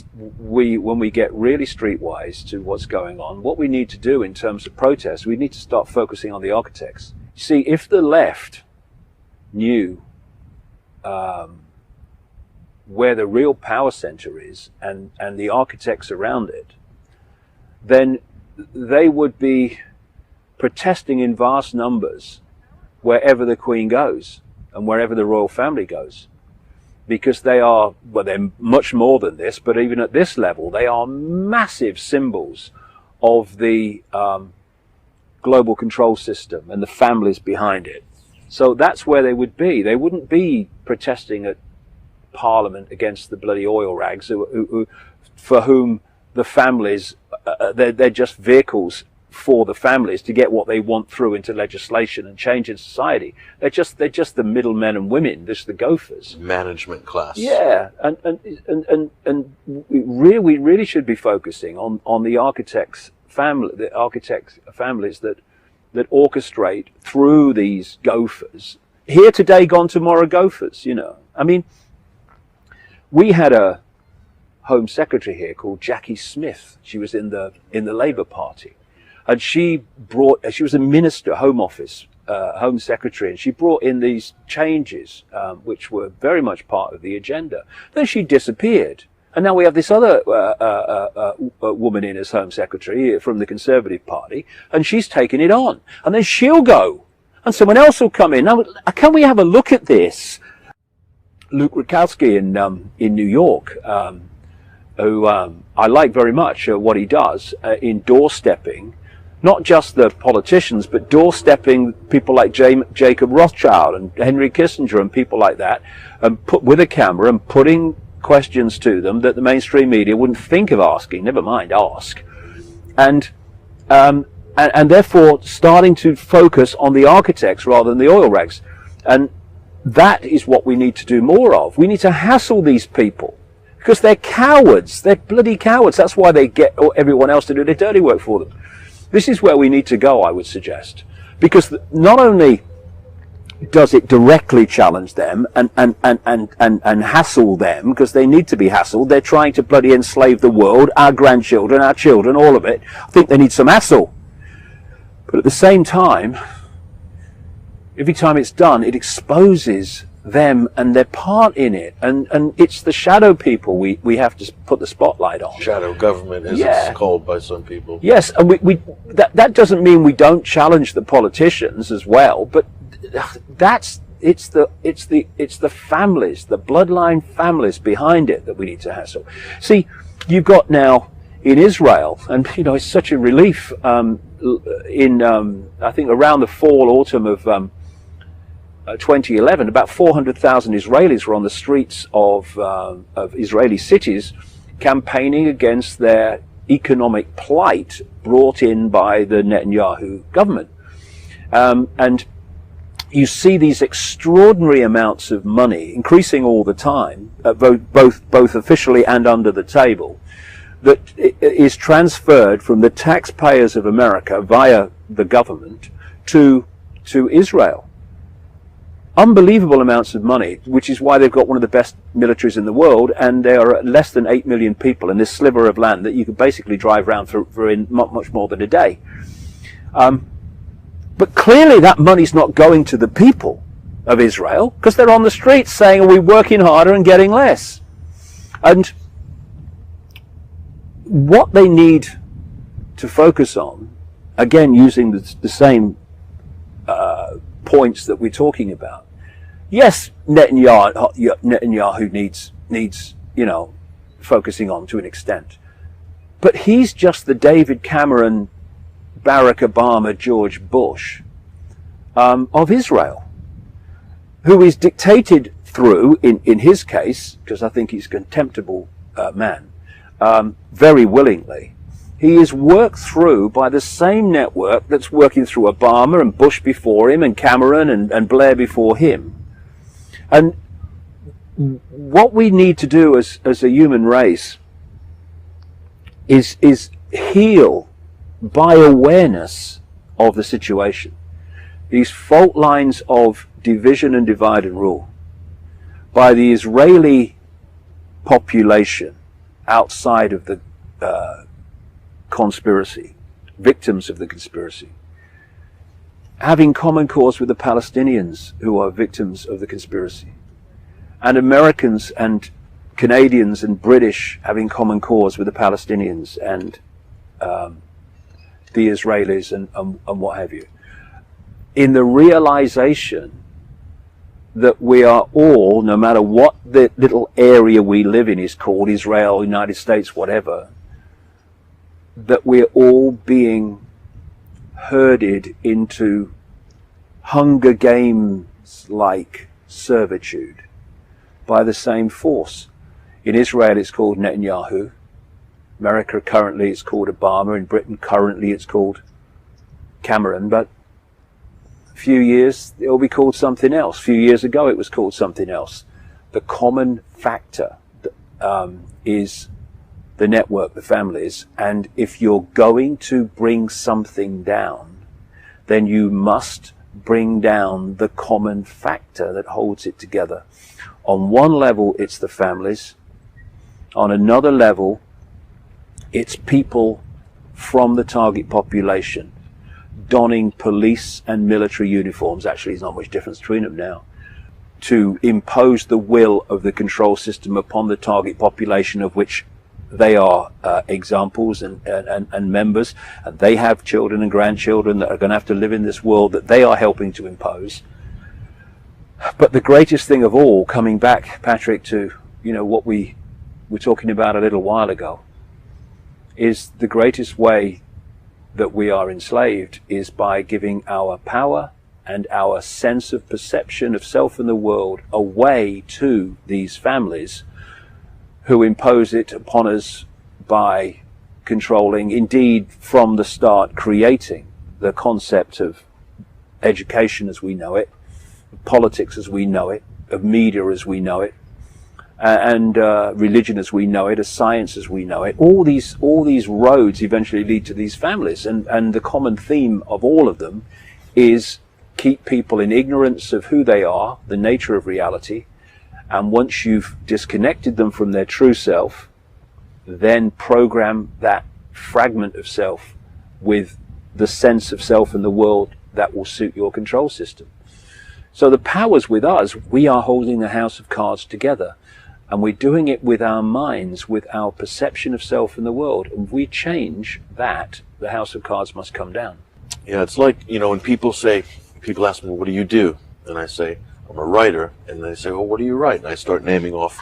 when we get really streetwise to what's going on, what we need to do in terms of protests, we need to start focusing on the architects. See, if the left knew where the real power center is and the architects around it, then they would be protesting in vast numbers wherever the Queen goes and wherever the royal family goes. Because they are, well, they're much more than this, but even at this level, they are massive symbols of the global control system and the families behind it. So that's where they would be. They wouldn't be protesting at Parliament against the bloody oil rags, for whom the families, they're just vehicles for the families to get what they want through into legislation and change in society. They're just the middlemen and women, just the gophers. Management class. Yeah, and we really should be focusing on the architects' families that orchestrate through these gophers. Here today, gone tomorrow gophers. I mean, we had a Home Secretary here called Jackie Smith. She was in the Labour Party. And she was a minister, Home Office, Home Secretary, and she brought in these changes, which were very much part of the agenda. Then she disappeared. And now we have this other woman in as Home Secretary from the Conservative Party, and she's taken it on. And then she'll go, and someone else will come in. Now, can we have a look at this? Luke Rudkowski in New York, who I like very much what he does in doorstepping not just the politicians, but doorstepping people like Jacob Rothschild and Henry Kissinger and people like that, and put with a camera and putting questions to them that the mainstream media wouldn't think of asking, never mind ask. And therefore starting to focus on the architects rather than the oil rigs. And that is what we need to do more of. We need to hassle these people because they're cowards. They're bloody cowards. That's why they get everyone else to do their dirty work for them. This is where we need to go, I would suggest, because not only does it directly challenge them and hassle them, because they need to be hassled. They're trying to bloody enslave the world, our grandchildren, our children, all of it. I think they need some hassle. But at the same time, every time it's done, it exposes them and their part in it. And it's the shadow people we have to put the spotlight on. Shadow government, as it's called by some people. Yes, and that doesn't mean we don't challenge the politicians as well, but it's the families, the bloodline families behind it that we need to hassle. See, you've got now in Israel, and it's such a relief. I think around the fall, autumn of 2011, about 400,000 Israelis were on the streets of Israeli cities campaigning against their economic plight brought in by the Netanyahu government. And you see these extraordinary amounts of money, increasing all the time, both officially and under the table, that is transferred from the taxpayers of America via the government to Israel. Unbelievable amounts of money, which is why they've got one of the best militaries in the world, and there are less than 8 million people in this sliver of land that you could basically drive around for in much more than a day. But clearly that money's not going to the people of Israel, because they're on the streets saying, are we working harder and getting less? And what they need to focus on, again using the same points that we're talking about. Yes, Netanyahu needs focusing on to an extent, but he's just the David Cameron, Barack Obama, George Bush of Israel, who is dictated through, in his case, because I think he's a contemptible man, very willingly. He is worked through by the same network that's working through Obama and Bush before him and Cameron and Blair before him. And what we need to do as a human race is heal by awareness of the situation. These fault lines of division and divide and rule by the Israeli population outside of the conspiracy, victims of the conspiracy, having common cause with the Palestinians who are victims of the conspiracy, and Americans and Canadians and British having common cause with the Palestinians and the Israelis and what have you, in the realization that we are all, no matter what the little area we live in is called, Israel, United States, whatever, that we're all being herded into Hunger Games-like servitude by the same force. In Israel it's called Netanyahu. America currently it's called Obama. In Britain currently it's called Cameron. But a few years it will be called something else. A few years ago it was called something else. The common factor is the network, the families. And if you're going to bring something down, then you must bring down the common factor that holds it together. On one level, it's the families. On another level, it's people from the target population donning police and military uniforms. Actually, there's not much difference between them now. To impose the will of the control system upon the target population, of which they are examples and members, and they have children and grandchildren that are going to have to live in this world that they are helping to impose. But the greatest thing of all, coming back, Patrick, to what we were talking about a little while ago, is the greatest way that we are enslaved is by giving our power and our sense of perception of self and the world away to these families who impose it upon us by controlling, indeed from the start creating the concept of education as we know it, of politics as we know it, of media as we know it, and religion as we know it, as science as we know it. All these roads eventually lead to these families, and the common theme of all of them is keep people in ignorance of who they are, the nature of reality, and once you've disconnected them from their true self, then program that fragment of self with the sense of self and the world that will suit your control system. So the power's with us. We are holding the house of cards together, and we're doing it with our minds, with our perception of self and the world. And if we change that, the house of cards must come down. Yeah, it's like, when people ask me, what do you do? And I say, I'm a writer. And they say, well, what do you write? And I start naming off,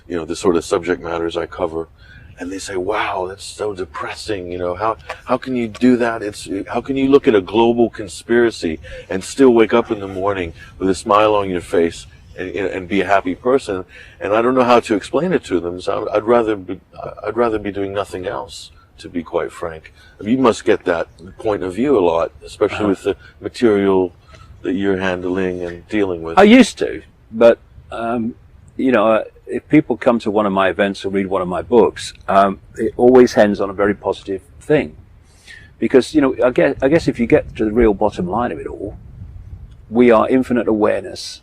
the sort of subject matters I cover. And they say, wow, that's so depressing. How can you do that? How can you look at a global conspiracy and still wake up in the morning with a smile on your face and be a happy person? And I don't know how to explain it to them. So I'd rather be doing nothing else, to be quite frank. You must get that point of view a lot, especially with the material that you're handling and dealing with. I used to, but if people come to one of my events or read one of my books, it always ends on a very positive thing. Because, I guess if you get to the real bottom line of it all, we are infinite awareness,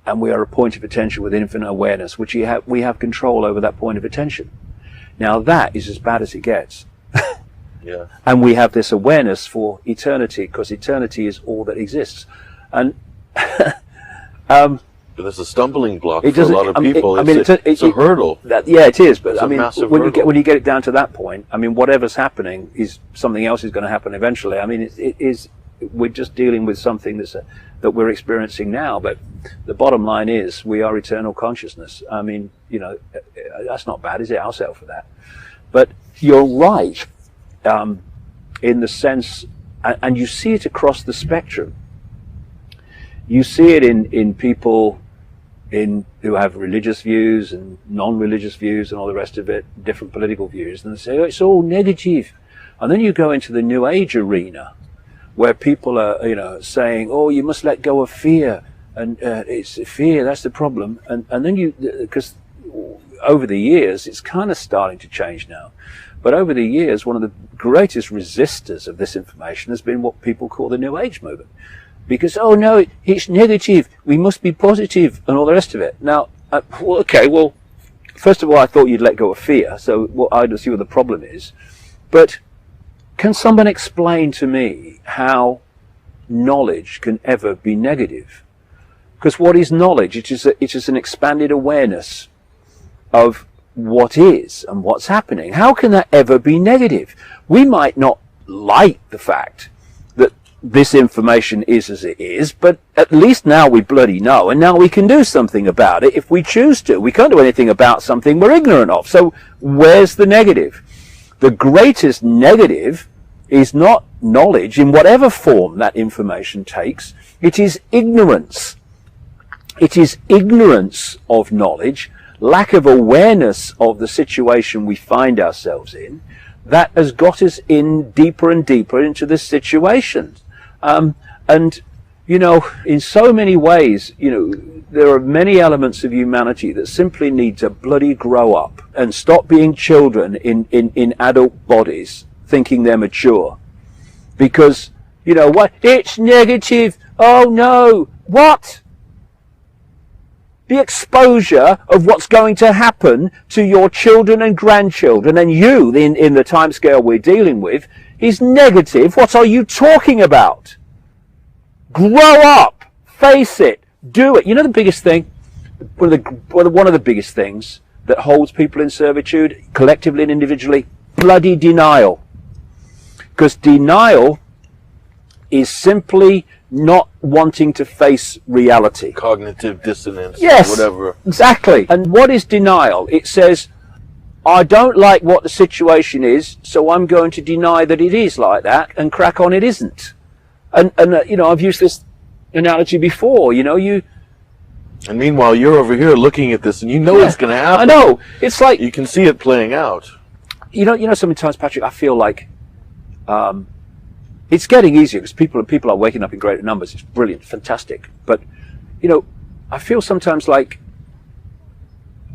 and we are a point of attention with infinite awareness, which we have control over that point of attention. Now that is as bad as it gets. Yeah. And we have this awareness for eternity, because eternity is all that exists. And but there's a stumbling block for a lot of people. It's a hurdle. Yeah, it is. But when you get it down to that point, whatever's happening is something else is going to happen eventually. We're just dealing with something that we're experiencing now. But the bottom line is we are eternal consciousness. That's not bad, is it? I'll settle for that. But you're right, in the sense, and you see it across the spectrum. You see it in people who have religious views and non-religious views and all the rest of it, different political views, and they say, oh, it's all negative. And then you go into the New Age arena, where people are, saying, oh, you must let go of fear, and it's fear, that's the problem. And then because over the years, it's kind of starting to change now. But over the years, one of the greatest resistors of this information has been what people call the New Age movement. Because, oh no, it's negative, we must be positive, and all the rest of it. Now, first of all, I thought you'd let go of fear, so I don't see what the problem is. But can someone explain to me how knowledge can ever be negative? Because what is knowledge? It is an expanded awareness of what is and what's happening. How can that ever be negative? We might not like the fact that this information is as it is, but at least now we bloody know, and now we can do something about it if we choose to. We can't do anything about something we're ignorant of. So where's the negative? The greatest negative is not knowledge in whatever form that information takes. It is ignorance. It is ignorance of knowledge, lack of awareness of the situation we find ourselves in, that has got us in deeper and deeper into this situation. And, in so many ways, there are many elements of humanity that simply need to bloody grow up and stop being children in adult bodies, thinking they're mature. Because, what? It's negative. Oh no. What? The exposure of what's going to happen to your children and grandchildren, and you, in the timescale we're dealing with, is negative. What are you talking about? Grow up. Face it. Do it. The biggest thing, one of the biggest things that holds people in servitude, collectively and individually, bloody denial. Because denial is simply not wanting to face reality. Cognitive dissonance. Yes, whatever. Exactly. And what is denial? It says, I don't like what the situation is, so I'm going to deny that it is like that and crack on it isn't. And you know, I've used this analogy before. You know, And meanwhile, you're over here looking at this, and you know it's going to happen. I know. It's like you can see it playing out. You know. Sometimes, Patrick, I feel like it's getting easier because people are waking up in greater numbers. It's brilliant, fantastic. But you know, I feel sometimes like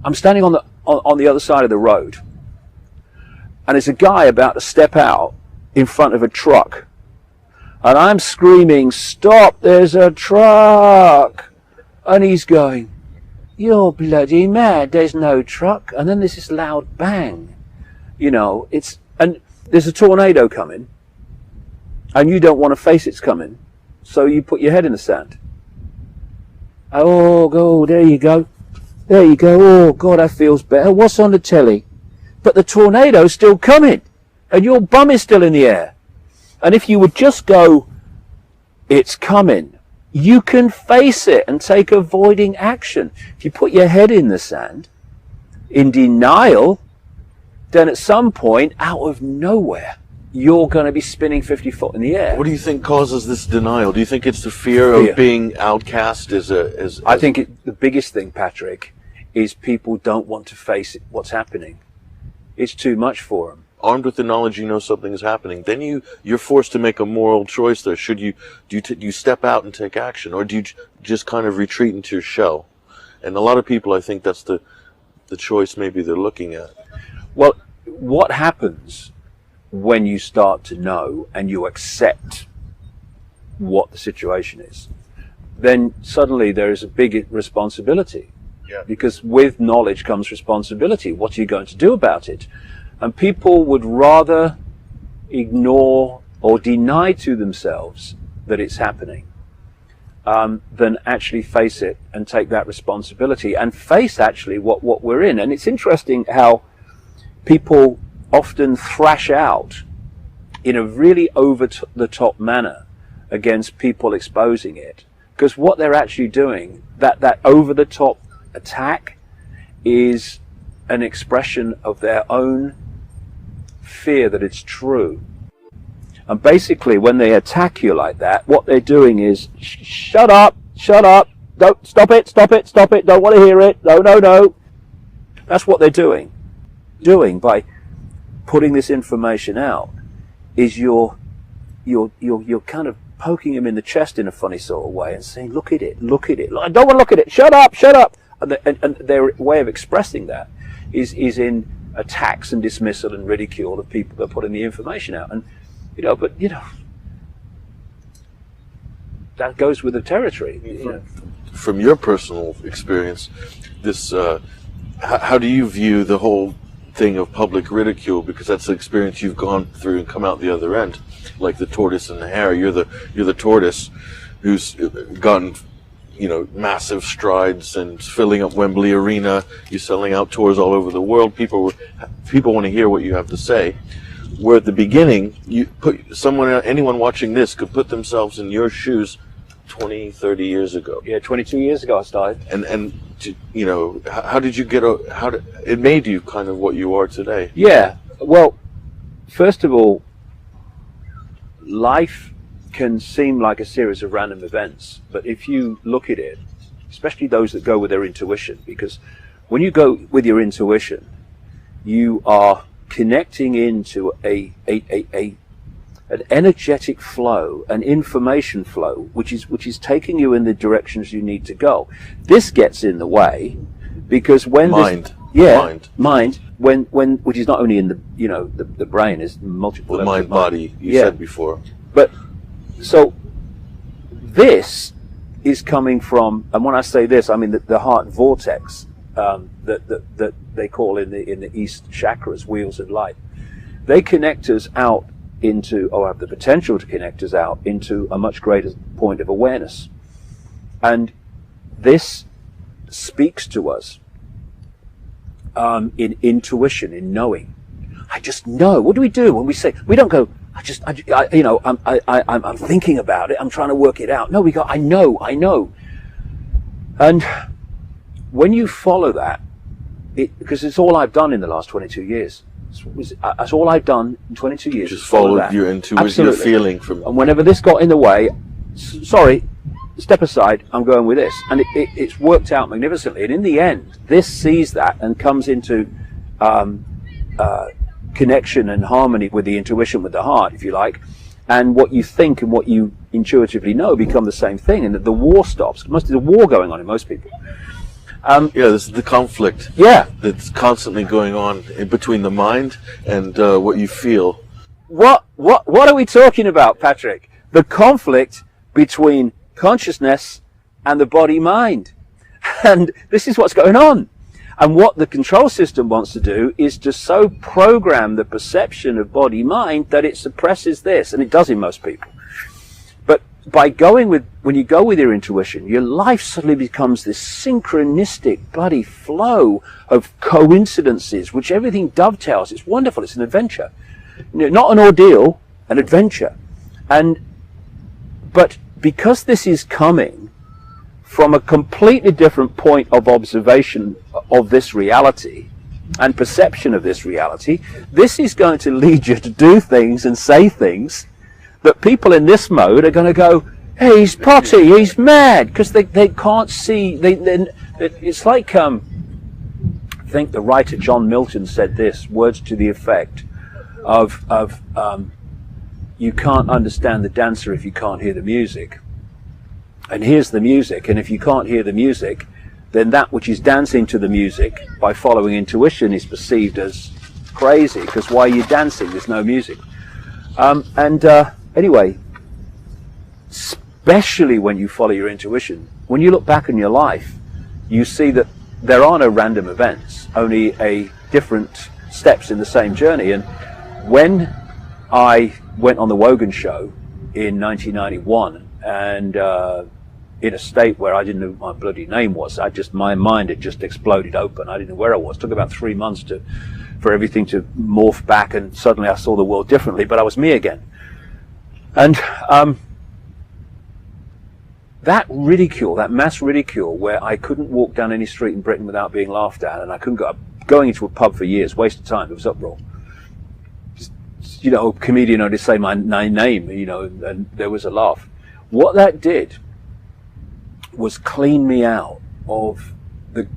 I'm standing on the other side of the road, and there's a guy about to step out in front of a truck, and I'm screaming, "Stop! There's a truck!" And he's going, "You're bloody mad! There's no truck!" And then there's this loud bang. You know, and there's a tornado coming, and you don't want to face it's coming, so you put your head in the sand. Oh, there you go. There you go. Oh, God, that feels better. What's on the telly? But the tornado's still coming, and your bum is still in the air. And if you would just go, it's coming, you can face it and take avoiding action. If you put your head in the sand, in denial, then at some point, out of nowhere, you're going to be spinning 50 foot in the air. What do you think causes this denial? Do you think it's the fear of being outcast? I think the biggest thing, Patrick, is people don't want to face what's happening. It's too much for them. Armed with the knowledge you know something is happening, then you're forced to make a moral choice there. Do you step out and take action, or do you just kind of retreat into your shell? And a lot of people, I think that's the choice maybe they're looking at. Well, what happens when you start to know and you accept what the situation is? Then suddenly there is a big responsibility. Yeah. Because with knowledge comes responsibility. What are you going to do about it? And people would rather ignore or deny to themselves that it's happening than actually face it and take that responsibility and face actually what we're in. And it's interesting how people often thrash out in a really over-the-top manner against people exposing it. Because what they're actually doing, that over-the-top attack, is an expression of their own fear that it's true. And basically, when they attack you like that, what they're doing is, shut up, don't, stop it, don't want to hear it, no. That's what they're doing. By putting this information out, is you're kind of poking them in the chest in a funny sort of way and saying, look at it, I don't want to look at it, shut up. And their way of expressing that is in attacks and dismissal and ridicule of people that are putting the information out. And that goes with the territory. From your personal experience, this how do you view the whole thing of public ridicule? Because that's the experience you've gone through and come out the other end, like the tortoise and the hare. You're the tortoise who's gotten massive strides and filling up Wembley Arena. You're selling out tours all over the world. People want to hear what you have to say. Where at the beginning, anyone watching this could put themselves in your shoes 20, 30 years ago. Yeah, 22 years ago I started. And how did you it made you kind of what you are today? Yeah, well, first of all, life can seem like a series of random events, but if you look at it, especially those that go with their intuition, because when you go with your intuition, you are connecting into an energetic flow, an information flow, which is taking you in the directions you need to go. This gets in the way because when mind, which is not only in the brain, is multiple the levels mind body you said before. But so this is coming from, and when I say this, I mean the heart vortex that they call in the East chakras, wheels of light. They connect us out into, or have the potential to connect us out into, a much greater point of awareness. And this speaks to us in intuition, in knowing. I just know. What do we do when we say? We don't go, I'm thinking about it, I'm trying to work it out. No, we go, I know. And when you follow that, because it's all I've done in the last 22 years. That's all I've done in 22 years. Just followed your intuition, your feeling from. And whenever this got in the way, sorry, step aside, I'm going with this. And it's worked out magnificently. And in the end, this sees that and comes into connection and harmony with the intuition, with the heart, if you like. And what you think and what you intuitively know become the same thing. And the war stops. There's a war going on in most people. This is the conflict. Yeah. That's constantly going on in between the mind and what you feel. What are we talking about, Patrick? The conflict between consciousness and the body-mind. And this is what's going on. And what the control system wants to do is to so program the perception of body-mind that it suppresses this. And it does in most people. But by when you go with your intuition, your life suddenly becomes this synchronistic bloody flow of coincidences, which everything dovetails. It's wonderful. It's an adventure. Not an ordeal, an adventure. But because this is coming from a completely different point of observation of this reality and perception of this reality, this is going to lead you to do things and say things that people in this mode are going to go, hey, he's potty, he's mad, because they can't see. It's like, I think the writer John Milton said this, words to the effect of you can't understand the dancer if you can't hear the music. And here's the music, and if you can't hear the music, then that which is dancing to the music by following intuition is perceived as crazy, because why are you dancing? There's no music. Anyway, especially when you follow your intuition, when you look back on your life, you see that there are no random events, only different steps in the same journey. And when I went on the Wogan show in 1991, and in a state where I didn't know what my bloody name was, my mind had just exploded open. I didn't know where I was. It took about 3 months for everything to morph back, and suddenly I saw the world differently, but I was me again. And that ridicule, that mass ridicule, where I couldn't walk down any street in Britain without being laughed at, and I couldn't going into a pub for years, waste of time, it was uproar. Just, a comedian would just say my name, and there was a laugh. What that did was clean me out of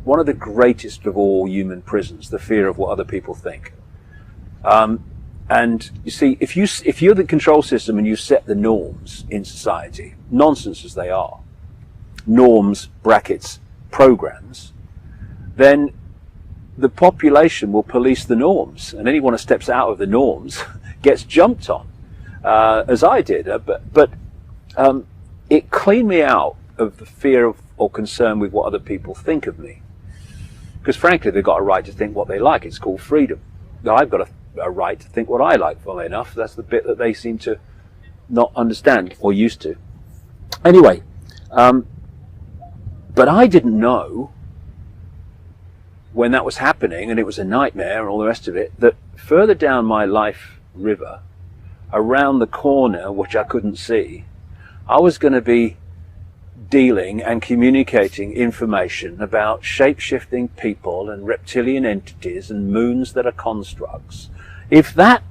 one of the greatest of all human prisons, the fear of what other people think. And you see, if you're the control system and you set the norms in society, nonsense as they are, norms, brackets, programs, then the population will police the norms, and anyone who steps out of the norms gets jumped on, as I did. But it cleaned me out of the fear or concern with what other people think of me. Because frankly, they've got a right to think what they like. It's called freedom. Now, I've got a right to think what I like, funnily enough. That's the bit that they seem to not understand, or used to. Anyway, but I didn't know when that was happening, and it was a nightmare and all the rest of it, that further down my life river, around the corner, which I couldn't see, I was going to be dealing and communicating information about shape-shifting people and reptilian entities and moons that are constructs. If that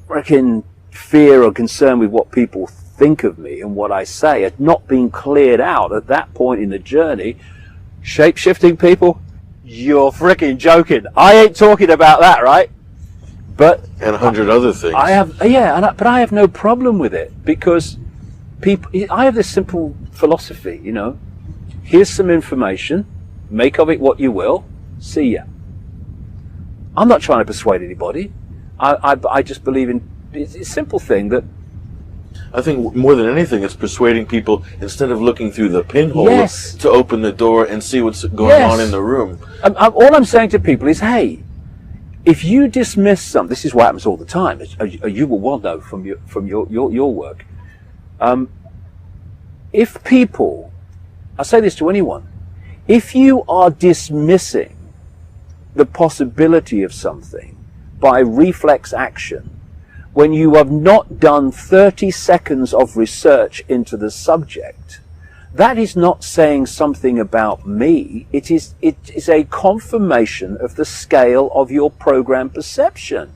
freaking fear or concern with what people think of me and what I say had not been cleared out at that point in the journey, shape-shifting people, you're freaking joking. I ain't talking about that, right? But and 100 other things. But I have no problem with it, because I have this simple philosophy, here's some information, make of it what you will, see ya. I'm not trying to persuade anybody. I just believe in it's a simple thing that I think more than anything, it's persuading people, instead of looking through the pinhole, yes, to open the door and see what's going on in the room. All I'm saying to people is, hey, if you dismiss something, this is what happens all the time. You will well know from your work. If people, I say this to anyone, if you are dismissing the possibility of something by reflex action, when you have not done 30 seconds of research into the subject, that is not saying something about me. It is a confirmation of the scale of your program perception,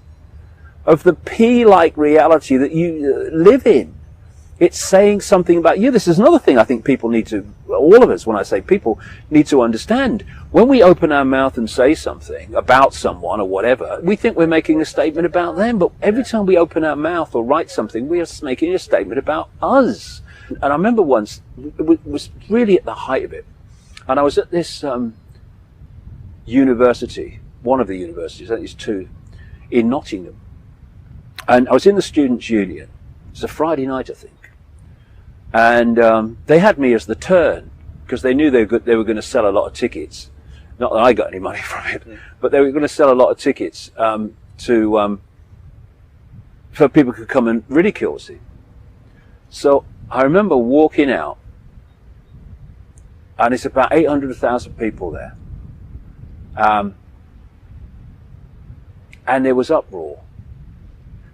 of the P-like reality that you live in. It's saying something about you. This is another thing I think people need to, all of us, when I say people, need to understand. When we open our mouth and say something about someone or whatever, we think we're making a statement about them, but every time we open our mouth or write something, we are making a statement about us. And I remember once, it was really at the height of it, and I was at this university, one of the universities, I think it's two, in Nottingham, and I was in the Students' Union. It's a Friday night, I think. And they had me as the turn because they knew they were going to sell a lot of tickets. Not that I got any money from it, but they were going to sell a lot of tickets so people could come and ridicule us. So I remember walking out, and it's about 800,000 people there, and there was uproar.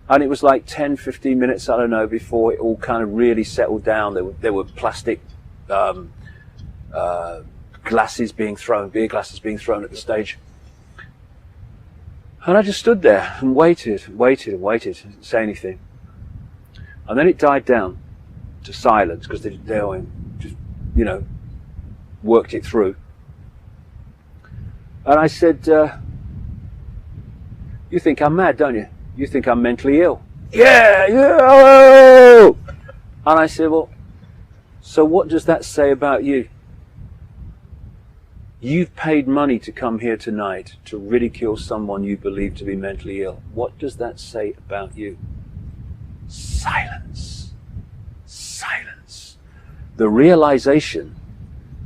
And it was like 10, 15 minutes, I don't know, before it all kind of really settled down. There were plastic glasses being thrown, beer glasses being thrown at the stage. And I just stood there and waited, didn't say anything. And then it died down to silence because they just, worked it through. And I said, you think I'm mad, don't you? You think I'm mentally ill? Yeah. Oh! And I said, well, so what does that say about you? You've paid money to come here tonight to ridicule someone you believe to be mentally ill. What does that say about you? Silence. Silence. The realization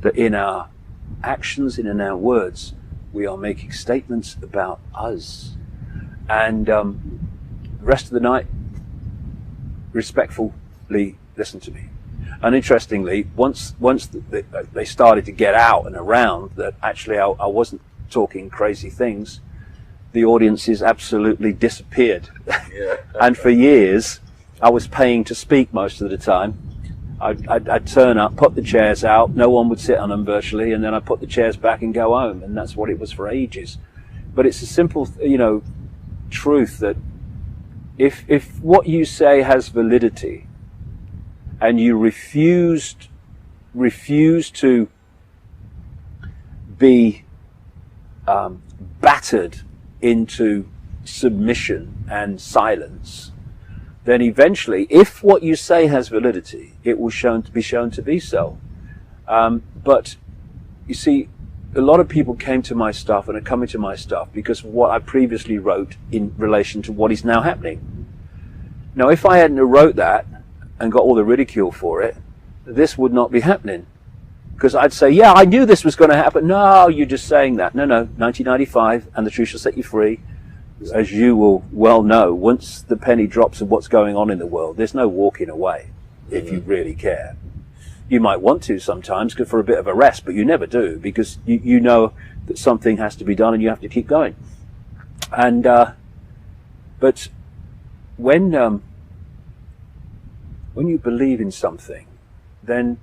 that in our actions and in our words, we are making statements about us. And the rest of the night, respectfully listen to me. And interestingly, once they started to get out and around that actually I wasn't talking crazy things, the audiences absolutely disappeared. Yeah. And for years, I was paying to speak most of the time. I'd turn up, put the chairs out, no one would sit on them virtually, and then I'd put the chairs back and go home, and that's what it was for ages. But it's a simple, truth that if what you say has validity and you refuse to be battered into submission and silence, then eventually, if what you say has validity, it will be shown to be so. But you see, a lot of people came to my stuff and are coming to my stuff because of what I previously wrote in relation to what is now happening. Now, if I hadn't wrote that and got all the ridicule for it, this would not be happening. Because I'd say, yeah, I knew this was going to happen. No, you're just saying that. No, 1995, and the truth shall set you free. As you will well know, once the penny drops of what's going on in the world, there's no walking away if you really care. You might want to sometimes for a bit of a rest, but you never do because you know that something has to be done and you have to keep going. And but when you believe in something, then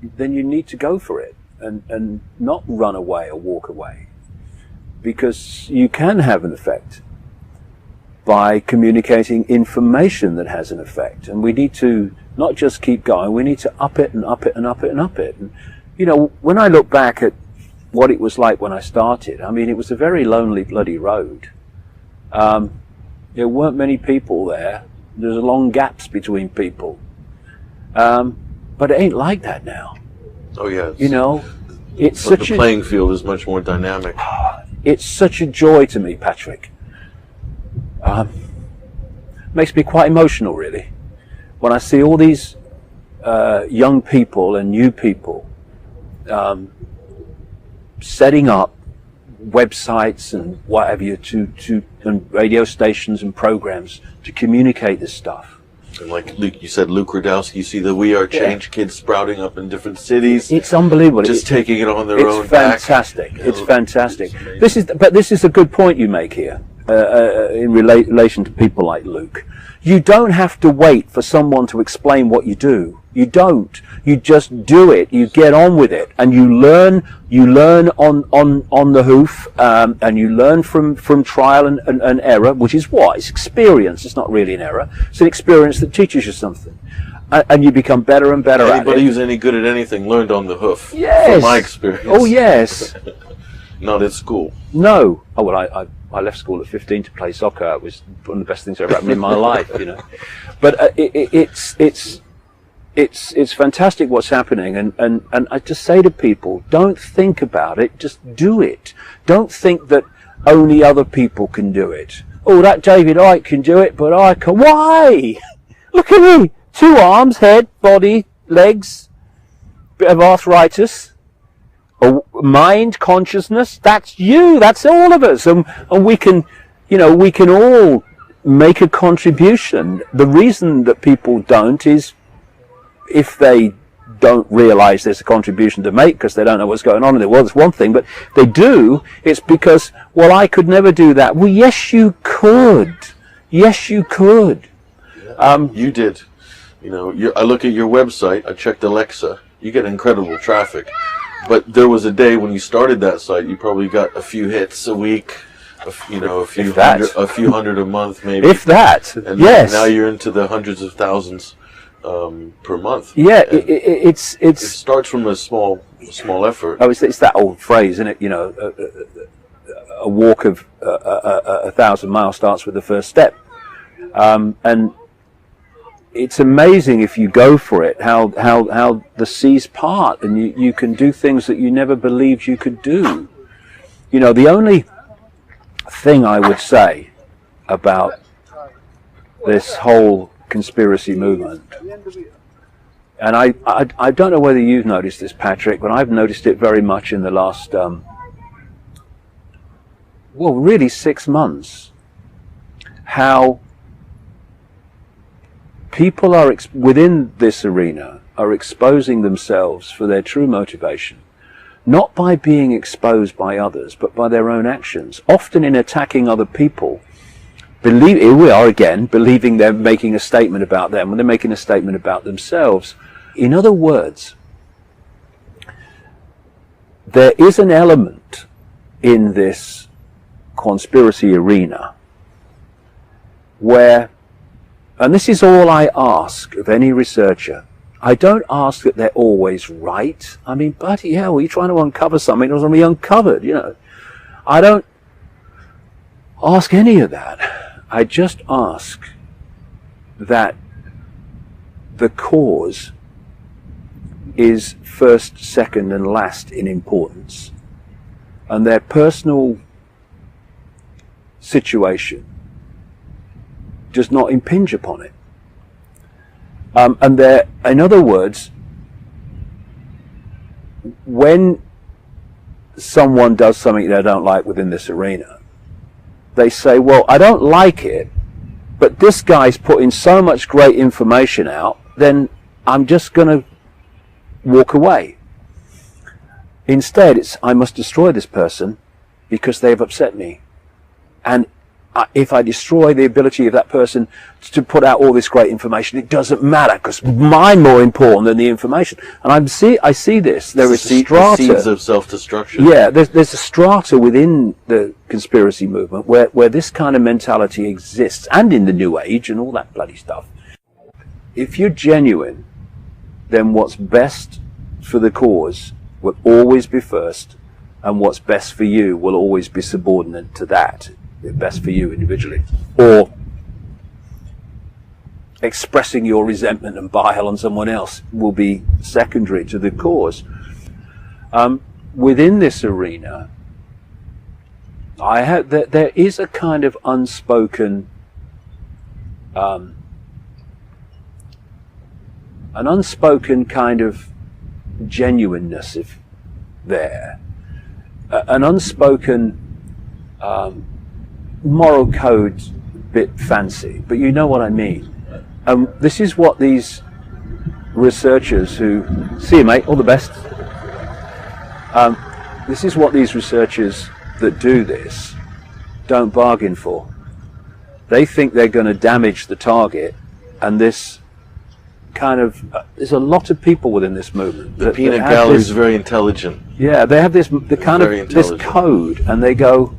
you need to go for it and not run away or walk away, because you can have an effect by communicating information that has an effect, and we need to not just keep going, we need to up it and up it and up it and up it. And when I look back at what it was like when I started, I mean, it was a very lonely bloody road. There weren't many people there. There's long gaps between people. But it ain't like that now. Oh yeah. It's such the playing field is much more dynamic. It's such a joy to me, Patrick. Makes me quite emotional, really, when I see all these young people and new people setting up websites and what have you and radio stations and programs to communicate this stuff. And like you said, Luke Rudowski, you see the We Are Change kids sprouting up in different cities. It's unbelievable. Just taking it on their own fantastic. back. It's fantastic. This is a good point you make here in relation to people like Luke. You don't have to wait for someone to explain what you do. You don't. You just do it. You get on with it, and you learn on the hoof, and you learn from trial and error, which is what? It's experience. It's not really an error. It's an experience that teaches you something. And you become better and better at it. Anybody who's any good at anything learned on the hoof. Yes. From my experience. Oh, yes. Not at school. No. Oh, well, I left school at 15 to play soccer. It was one of the best things that ever happened in my life, you know. But it's fantastic what's happening, and I just say to people, don't think about it, just do it. Don't think that only other people can do it. Oh, that David Icke can do it, but I can. Why? Look at me. 2 arms, head, body, legs, bit of arthritis, a mind, consciousness. That's you. That's all of us, and we can, you know, we can all make a contribution. The reason that people don't is if they don't realize there's a contribution to make because they don't know what's going on in the world. It's one thing, but they do. It's because, well, I could never do that. Well, yes, you could. Yes, you could. You did. You know, I look at your website, I checked Alexa, you get incredible traffic. But there was a day when you started that site, you probably got a few hits a week, a few hundred a month maybe. If that, and yes. Now you're into the hundreds of thousands per month. Yeah, it starts from a small effort. Oh, it's that old phrase, isn't it? You know, a walk of 1,000 miles starts with the first step. And it's amazing if you go for it, how the seas part, and you can do things that you never believed you could do. You know, the only thing I would say about this whole conspiracy movement, and I don't know whether you've noticed this, Patrick, but I've noticed it very much in the last, well, really 6 months, how people are within this arena are exposing themselves for their true motivation, not by being exposed by others, but by their own actions, often in attacking other people. Here we are again, believing they're making a statement about them when they're making a statement about themselves. In other words, there is an element in this conspiracy arena where, and this is all I ask of any researcher, I don't ask that they're always right. I mean, bloody hell, you're trying to uncover something that doesn't be uncovered, you know. I don't ask any of that. I just ask that the cause is first, second, and last in importance, and their personal situation does not impinge upon it. And in other words, when someone does something they don't like within this arena, they say, well, I don't like it, but this guy's putting so much great information out, then I'm just going to walk away. Instead, it's, I must destroy this person because they've upset me. And if I destroy the ability of that person to put out all this great information, it doesn't matter because mine's more important than the information. And I see this. There is a strata. Seeds of self-destruction. Yeah, there's a strata within the conspiracy movement where this kind of mentality exists, and in the New Age and all that bloody stuff. If you're genuine, then what's best for the cause will always be first, and what's best for you will always be subordinate to that. Best for you individually, or expressing your resentment and bile on someone else will be secondary to the cause. Within this arena, there is a kind of unspoken, an unspoken kind of genuineness, if there, an unspoken moral code, bit fancy, but you know what I mean. This is what these researchers who, see you mate, all the best. This is what these researchers that do this don't bargain for. They think they're going to damage the target, and this kind of there's a lot of people within this movement. The peanut gallery is very intelligent. Yeah, they have this this code, and they go,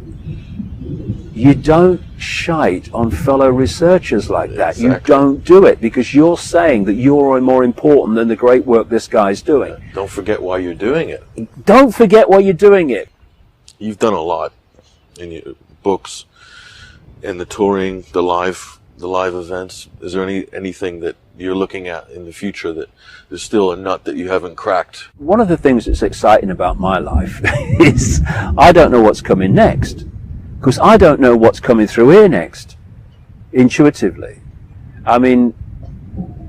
you don't shite on fellow researchers like that. Exactly. You don't do it because you're saying that you're more important than the great work this guy's doing. Don't forget why you're doing it. Don't forget why you're doing it. You've done a lot in your books, in the touring, the live events. Is there anything that you're looking at in the future that there's still a nut that you haven't cracked? One of the things that's exciting about my life is I don't know what's coming next. Because I don't know what's coming through here next, intuitively. I mean,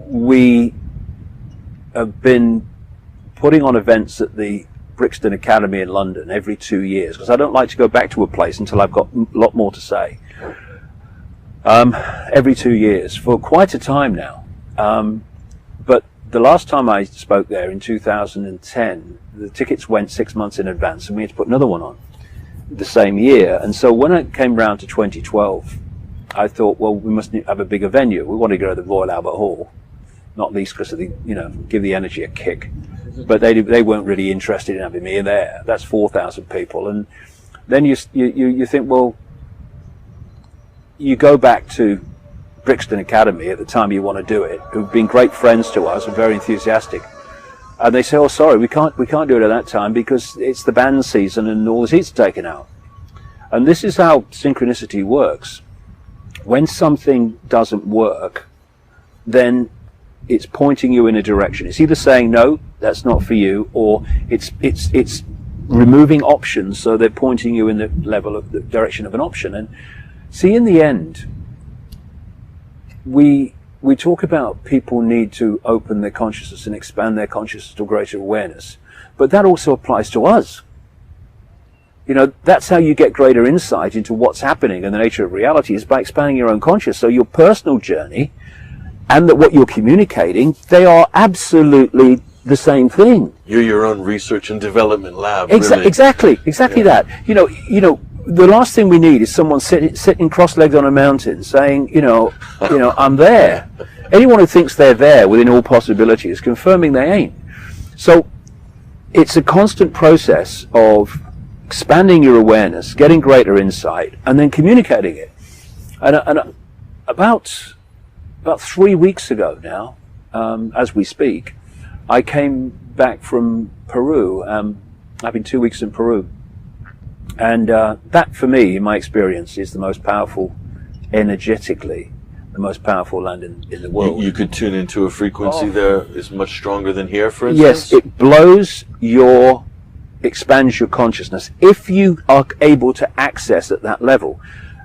we have been putting on events at the Brixton Academy in London every 2 years, because I don't like to go back to a place until I've got a lot more to say. Every 2 years, for quite a time now. But the last time I spoke there in 2010, the tickets went 6 months in advance, and we had to put another one on the same year. And so when it came round to 2012, I thought, well, we must have a bigger venue. We want to go to the Royal Albert Hall, not least because of the, give the energy a kick. But they weren't really interested in having me there. That's 4,000 people. And then you think, well, you go back to Brixton Academy at the time you want to do it, who've been great friends to us and very enthusiastic. And they say, oh, sorry, we can't do it at that time because it's the band season and all the seats are taken out. And this is how synchronicity works. When something doesn't work, then it's pointing you in a direction. It's either saying, no, that's not for you, or it's removing options, so they're pointing you in the direction of an option. And see, in the end, we talk about people need to open their consciousness and expand their consciousness to greater awareness. But that also applies to us. That's how you get greater insight into what's happening and the nature of reality, is by expanding your own consciousness. So your personal journey and that what you're communicating, they are absolutely the same thing. You're your own research and development lab. Really. Exactly that. The last thing we need is someone sitting cross-legged on a mountain saying, I'm there. Anyone who thinks they're there within all possibility is confirming they ain't. So it's a constant process of expanding your awareness, getting greater insight, and then communicating it. And about 3 weeks ago now, as we speak, I came back from Peru. I've been 2 weeks in Peru. And that, for me, in my experience, is the most powerful, energetically, the most powerful land in the world. You could tune into a frequency there is much stronger than here, for instance? Yes, it expands your consciousness. If you are able to access at that level,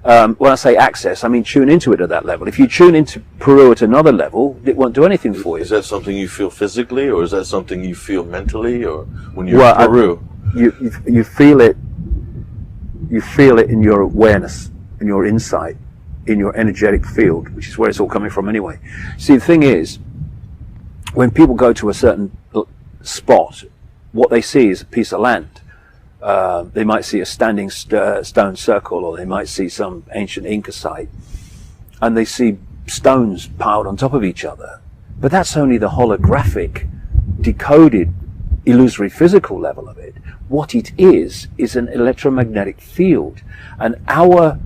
when I say access, I mean tune into it at that level. If you tune into Peru at another level, it won't do anything for you. Is that something you feel physically, or is that something you feel mentally, or when you're in Peru? You feel it. You feel it in your awareness, in your insight, in your energetic field, which is where it's all coming from anyway. See, the thing is, when people go to a certain spot, what they see is a piece of land. They might see a standing stone circle, or they might see some ancient Inca site, and they see stones piled on top of each other. But that's only the holographic, decoded, illusory physical level of it. What it is an electromagnetic field, and our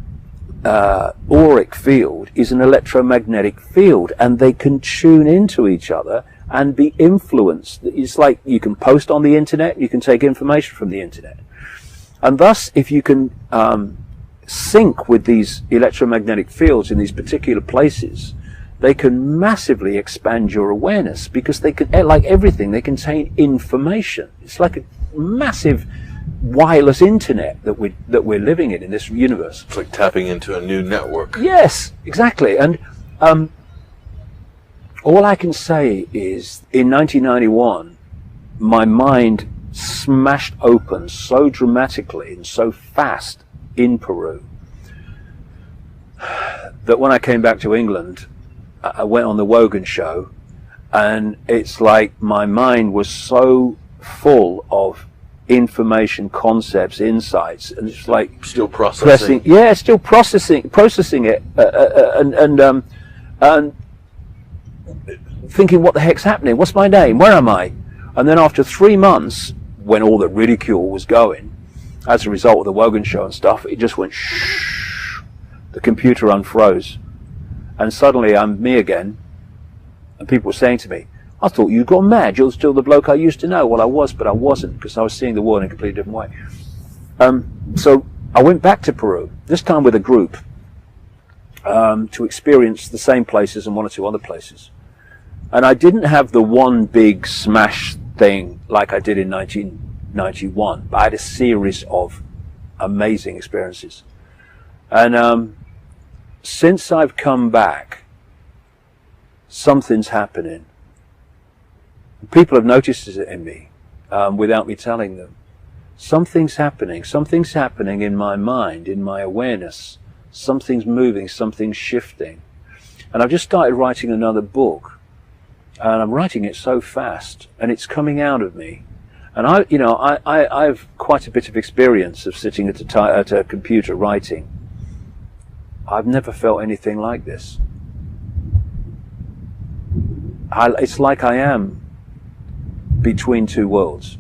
auric field is an electromagnetic field, and they can tune into each other and be influenced. It's like you can post on the internet, you can take information from the internet, and thus if you can sync with these electromagnetic fields in these particular places, they can massively expand your awareness, because they can, like everything, they contain information. It's like a massive wireless internet that we're living in this universe. It's like tapping into a new network. Yes, exactly. And all I can say is, in 1991, my mind smashed open so dramatically and so fast in Peru that when I came back to England, I went on the Wogan show, and it's like my mind was so full of information, concepts, insights, and it's like still processing. Still processing it, and thinking, what the heck's happening? What's my name? Where am I? And then after 3 months, when all the ridicule was going, as a result of the Wogan show and stuff, it just went shh. The computer unfroze. And suddenly I'm me again. And people were saying to me, I thought you'd gone mad. You're still the bloke I used to know. Well, I was, but I wasn't, because I was seeing the world in a completely different way. So I went back to Peru, this time with a group, to experience the same places and one or two other places. And I didn't have the one big smash thing like I did in 1991, but I had a series of amazing experiences. And since I've come back, something's happening. People have noticed it in me without me telling them. Something's happening. Something's happening in my mind, in my awareness. Something's moving, something's shifting. And I've just started writing another book. And I'm writing it so fast, and it's coming out of me. And I've quite a bit of experience of sitting at a computer writing. I've never felt anything like this. It's like I am between two worlds.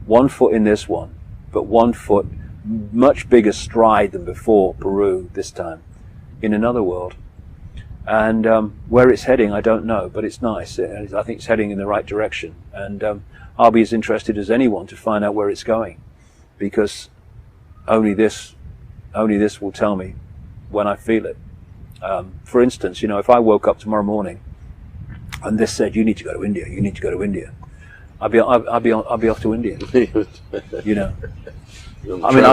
1 foot in this one, but 1 foot, much bigger stride than before Peru this time, in another world. And where it's heading, I don't know, but it's nice. I think it's heading in the right direction. And I'll be as interested as anyone to find out where it's going, because only this will tell me when I feel it. For instance, if I woke up tomorrow morning and this said, "You need to go to India. You need to go to India," I'll be off to India. I mean,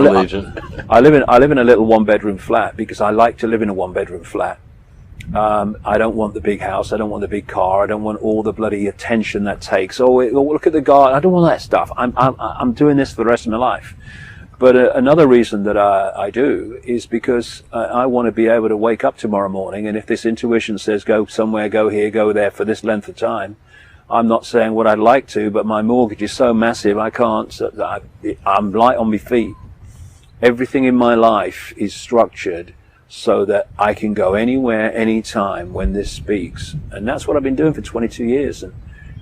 I live in a little 1-bedroom flat because I like to live in a 1-bedroom flat. I don't want the big house. I don't want the big car. I don't want all the bloody attention that takes. Oh, look at the garden. I don't want that stuff. I'm doing this for the rest of my life. But another reason that I do is because I want to be able to wake up tomorrow morning, and if this intuition says go somewhere, go here, go there for this length of time, I'm not saying what I'd like to, but my mortgage is so massive I can't. I'm light on my feet. Everything in my life is structured so that I can go anywhere, anytime when this speaks. And that's what I've been doing for 22 years, and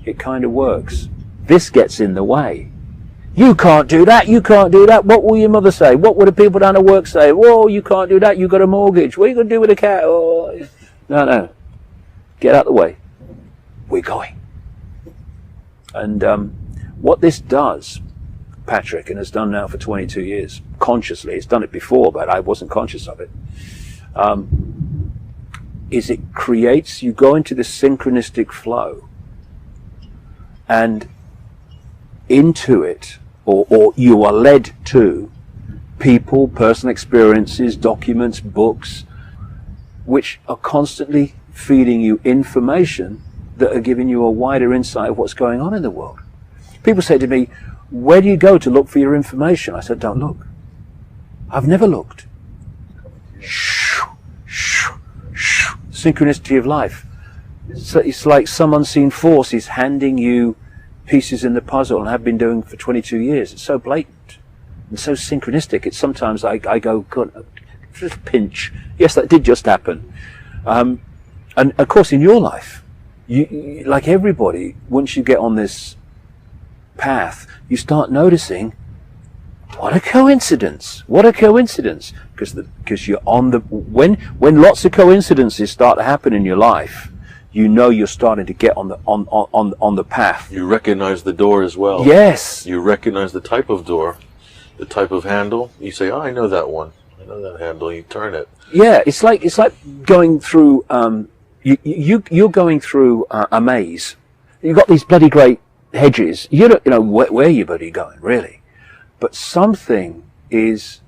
it kind of works. This gets in the way. You can't do that, you can't do that. What will your mother say? What will the people down at work say? Whoa, you can't do that, you've got a mortgage. What are you going to do with a cat? Oh. No. Get out of the way. We're going. And what this does, Patrick, and has done now for 22 years, consciously, it's done it before, but I wasn't conscious of it, is it creates, you go into this synchronistic flow, and into it, or you are led to people, personal experiences, documents, books, which are constantly feeding you information that are giving you a wider insight of what's going on in the world. People say to me, where do you go to look for your information? I said, don't look. I've never looked. Synchronicity of life. So it's like some unseen force is handing you pieces in the puzzle, and have been doing for 22 years. It's so blatant and so synchronistic. It's sometimes I go, God, just pinch. Yes, that did just happen. And of course, in your life, you, like everybody, once you get on this path, you start noticing, what a coincidence! What a coincidence! Because you're on the when lots of coincidences start to happen in your life, you know you're starting to get on the path. You recognize the door as well. Yes. You recognize the type of door, the type of handle. You say, "Oh, I know that one. I know that handle." You turn it. Yeah, it's like going through. You're going through a maze. You've got these bloody great hedges. You don't know where you're bloody going, really. But something is,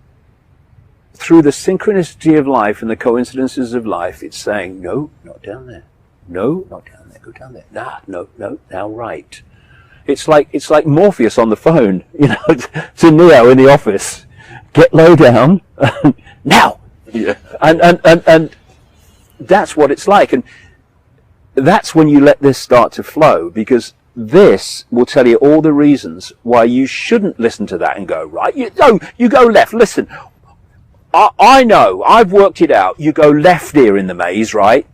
through the synchronicity of life and the coincidences of life, it's saying, no, not down there. No, not down there. Go down there. No, now right. It's like Morpheus on the phone, to Neo in the office. Get low down now. Yeah. And that's what it's like, and that's when you let this start to flow, because this will tell you all the reasons why you shouldn't listen to that and go right. You go left. Listen, I know, I've worked it out. You go left here in the maze, right?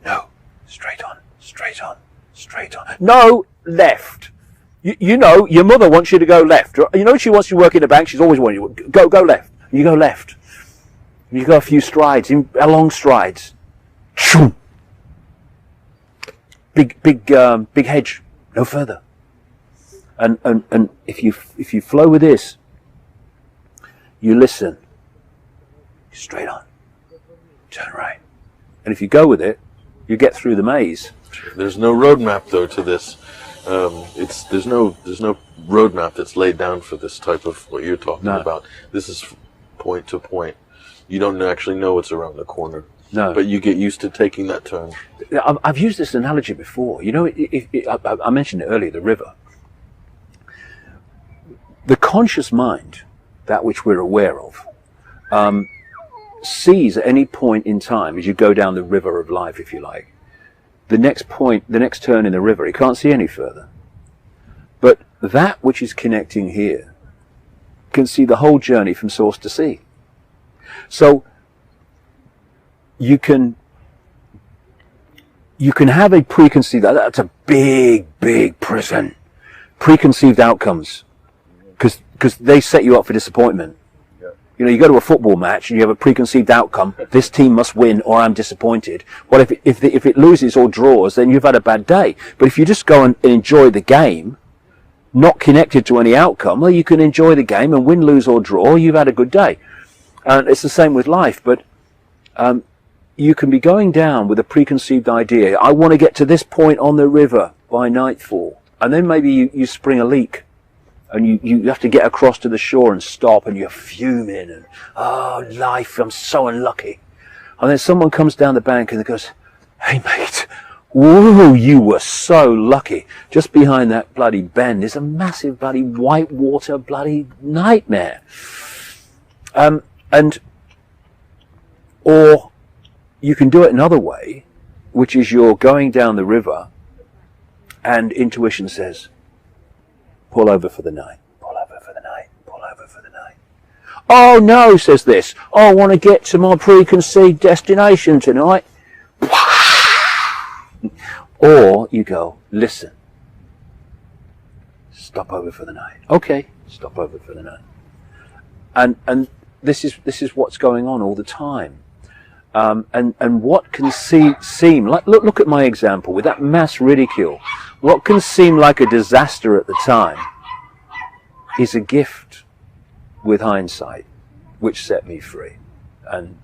No, straight on. straight on, straight on. No, left. You know, your mother wants you to go left. You know, she wants you to work in a bank. She's always wanting you to go left. You go left. You go a few strides, long strides. Big hedge, no further. And if you flow with this, you listen. Straight on. Turn right. And if you go with it, you get through the maze. There's no roadmap though to this. There's no roadmap that's laid down for this type of what you're talking about. This is point to point. You don't actually know what's around the corner. No. But you get used to taking that turn. I've used this analogy before. You know, I mentioned it earlier, the river. The conscious mind, that which we're aware of, sees at any point in time, as you go down the river of life, if you like, the next point, the next turn in the river, it can't see any further. But that which is connecting here can see the whole journey from source to sea. So you can have a preconceived, that's a big prison, preconceived outcomes, because they set you up for disappointment. You know, you go to a football match and you have a preconceived outcome. This team must win or I'm disappointed. Well, if it loses or draws, then you've had a bad day. But if you just go and enjoy the game, not connected to any outcome, well, you can enjoy the game and win, lose or draw. You've had a good day. And it's the same with life. But you can be going down with a preconceived idea. I want to get to this point on the river by nightfall. And then maybe you spring a leak. And you have to get across to the shore and stop, and you're fuming, and oh, life, I'm so unlucky. And then someone comes down the bank and goes, hey mate, whoa, you were so lucky. Just behind that bloody bend is a massive bloody whitewater bloody nightmare. Or you can do it another way, which is you're going down the river and intuition says, pull over for the night, pull over for the night, pull over for the night. Oh no, says this. I want to get to my preconceived destination tonight. Or you go, listen, stop over for the night. Okay, stop over for the night. And this is what's going on all the time. And what can seem like, look at my example with that mass ridicule. What can seem like a disaster at the time is a gift with hindsight, which set me free. And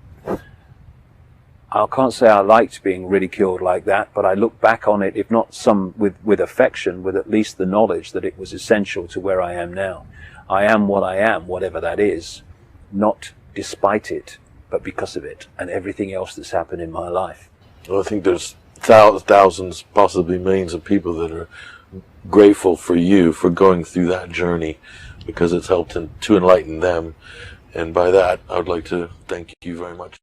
I can't say I liked being ridiculed like that, but I look back on it, if not some with affection, with at least the knowledge that it was essential to where I am now. I am what I am, whatever that is, not despite it, but because of it and everything else that's happened in my life. Well, I think there's thousands, possibly millions of people that are grateful for you for going through that journey, because it's helped to enlighten them. And by that, I would like to thank you very much.